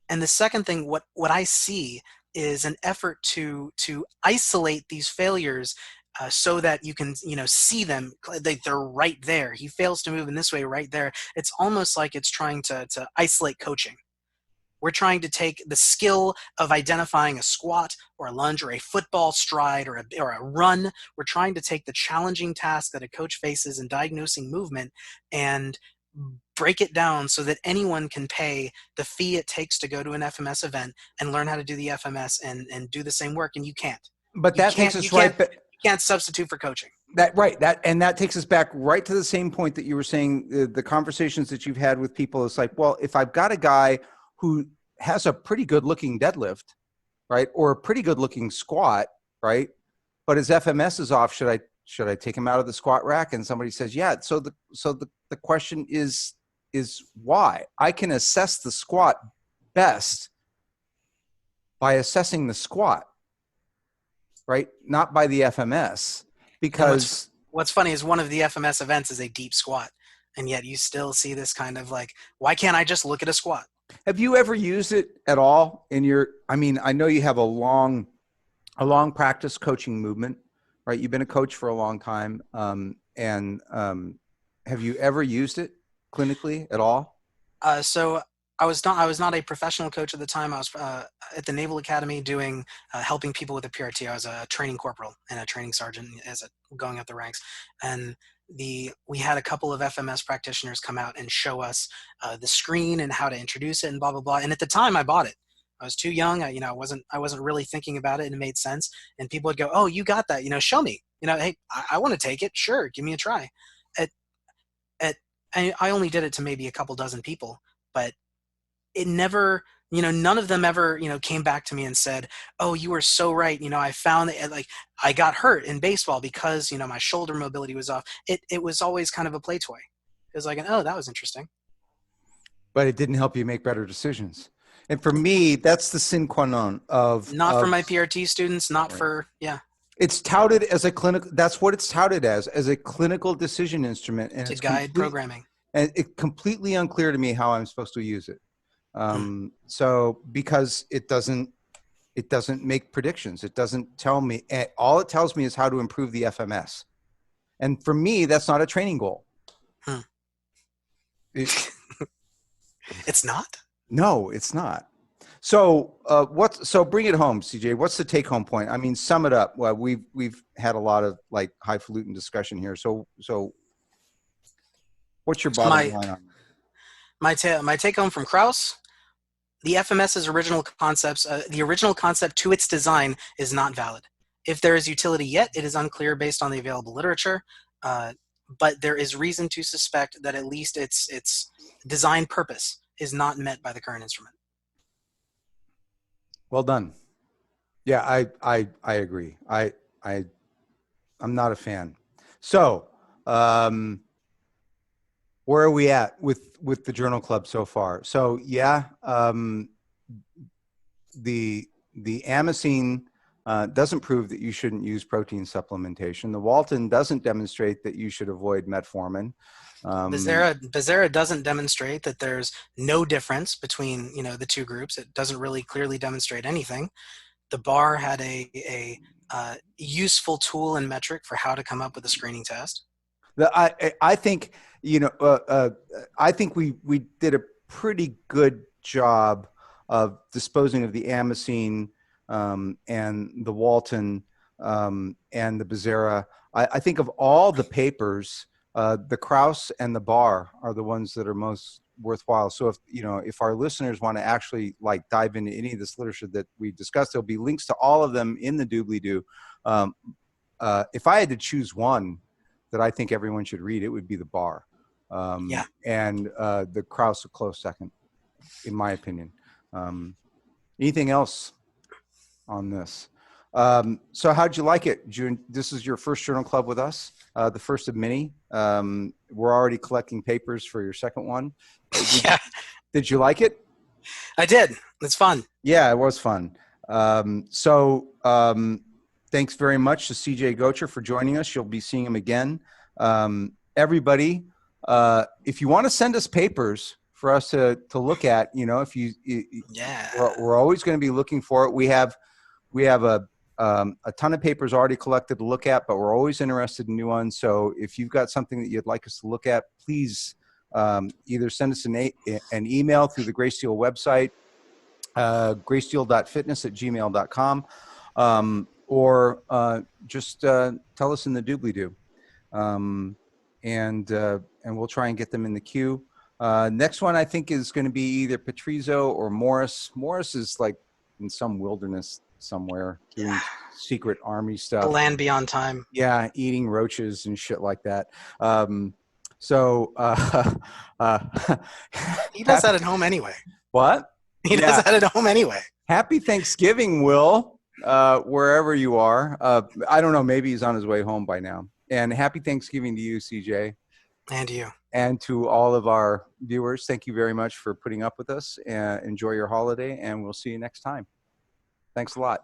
And the second thing, what I see is an effort to isolate these failures so that you can see them. They're right there. He fails to move in this way right there. It's almost like it's trying to isolate coaching. We're trying to take the skill of identifying a squat or a lunge or a football stride or a run. We're trying to take the challenging task that a coach faces in diagnosing movement and break it down so that anyone can pay the fee it takes to go to an FMS event and learn how to do the FMS and do the same work, and you can't. But that takes us right back. You can't substitute for coaching. That takes us back right to the same point that you were saying, the conversations that you've had with people. It's like, well, if I've got a guy who has a pretty good looking deadlift, right? Or a pretty good looking squat, right? But his FMS is off. Should I take him out of the squat rack? And somebody says, yeah. So the question is why? I can assess the squat best by assessing the squat, right? Not by the FMS, because what's funny is one of the FMS events is a deep squat. And yet you still see this kind of like, why can't I just look at a squat? Have you ever used it at all in your, I know you have a long practice coaching movement, right? You've been a coach for a long time. Have you ever used it clinically at all? So I was not a professional coach at the time. I was at the Naval Academy doing helping people with a PRT. I was a training corporal and a training sergeant going up the ranks. And we had a couple of FMS practitioners come out and show us the screen and how to introduce it and blah blah blah. And at the time, I bought it. I was too young. I wasn't really thinking about it, and it made sense. And people would go, "Oh, you got that? Show me. Hey, I want to take it. Sure, give me a try." I only did it to maybe a couple dozen people, but it never. None of them ever, came back to me and said, "Oh, you were so right. I found that I got hurt in baseball because, my shoulder mobility was off." It was always kind of a play toy. It was like, "Oh, that was interesting." But it didn't help you make better decisions. And for me, that's the sine qua non of. Not for my PRT students, not right. For, yeah. It's touted as a clinical, that's what it's touted as a clinical decision instrument. And to guide programming. And it's completely unclear to me how I'm supposed to use it. So because it doesn't make predictions. It doesn't tell me, all it tells me is how to improve the FMS. And for me, that's not a training goal. It's not? No, it's not. So so bring it home, CJ. What's the take home point? I mean, sum it up. Well, we've had a lot of like highfalutin discussion here. So what's your bottom line on that? My take home from Kraus, the FMS's original concepts, the original concept to its design is not valid. If there is utility yet, it is unclear based on the available literature, but there is reason to suspect that at least its design purpose is not met by the current instrument. Well done. Yeah, I agree. I'm not a fan. So where are we at with the Journal Club so far? So yeah, the Amacene doesn't prove that you shouldn't use protein supplementation. The Walton doesn't demonstrate that you should avoid metformin. Bezerra doesn't demonstrate that there's no difference between the two groups. It doesn't really clearly demonstrate anything. The Bahr had a useful tool and metric for how to come up with a screening test. I think I think we did a pretty good job of disposing of the Amacene and the Walton and the Bezerra. I think of all the papers, the Kraus and the Bahr are the ones that are most worthwhile. So if our listeners want to actually like dive into any of this literature that we discussed, there'll be links to all of them in the doobly-doo. If I had to choose one that I think everyone should read, it would be the Bahr. Yeah. And the Kraus a close second, in my opinion. Anything else on this? So how'd you like it, June? This is your first Journal Club with us, the first of many. We're already collecting papers for your second one. Yeah. Did you like it? I did. It's fun. Yeah, it was fun. Thanks very much to CJ Gotcher for joining us. You'll be seeing him again. Everybody, if you want to send us papers for us to look at, we're always going to be looking for it. We have a ton of papers already collected to look at, but we're always interested in new ones. So if you've got something that you'd like us to look at, please either send us an email through the Greysteel website, greysteel.fitness@gmail.com, or just tell us in the doobly-doo, and we'll try and get them in the queue. Next one I think is going to be either Patrizio or Morris. Morris is like in some wilderness somewhere doing secret army stuff. The land beyond time. Yeah, eating roaches and shit like that. He does that at home anyway. What? He does that at home anyway. Happy Thanksgiving, Will, wherever you are. I don't know. Maybe he's on his way home by now. And happy Thanksgiving to you, CJ. And you. And to all of our viewers, thank you very much for putting up with us. Enjoy your holiday, and we'll see you next time. Thanks a lot.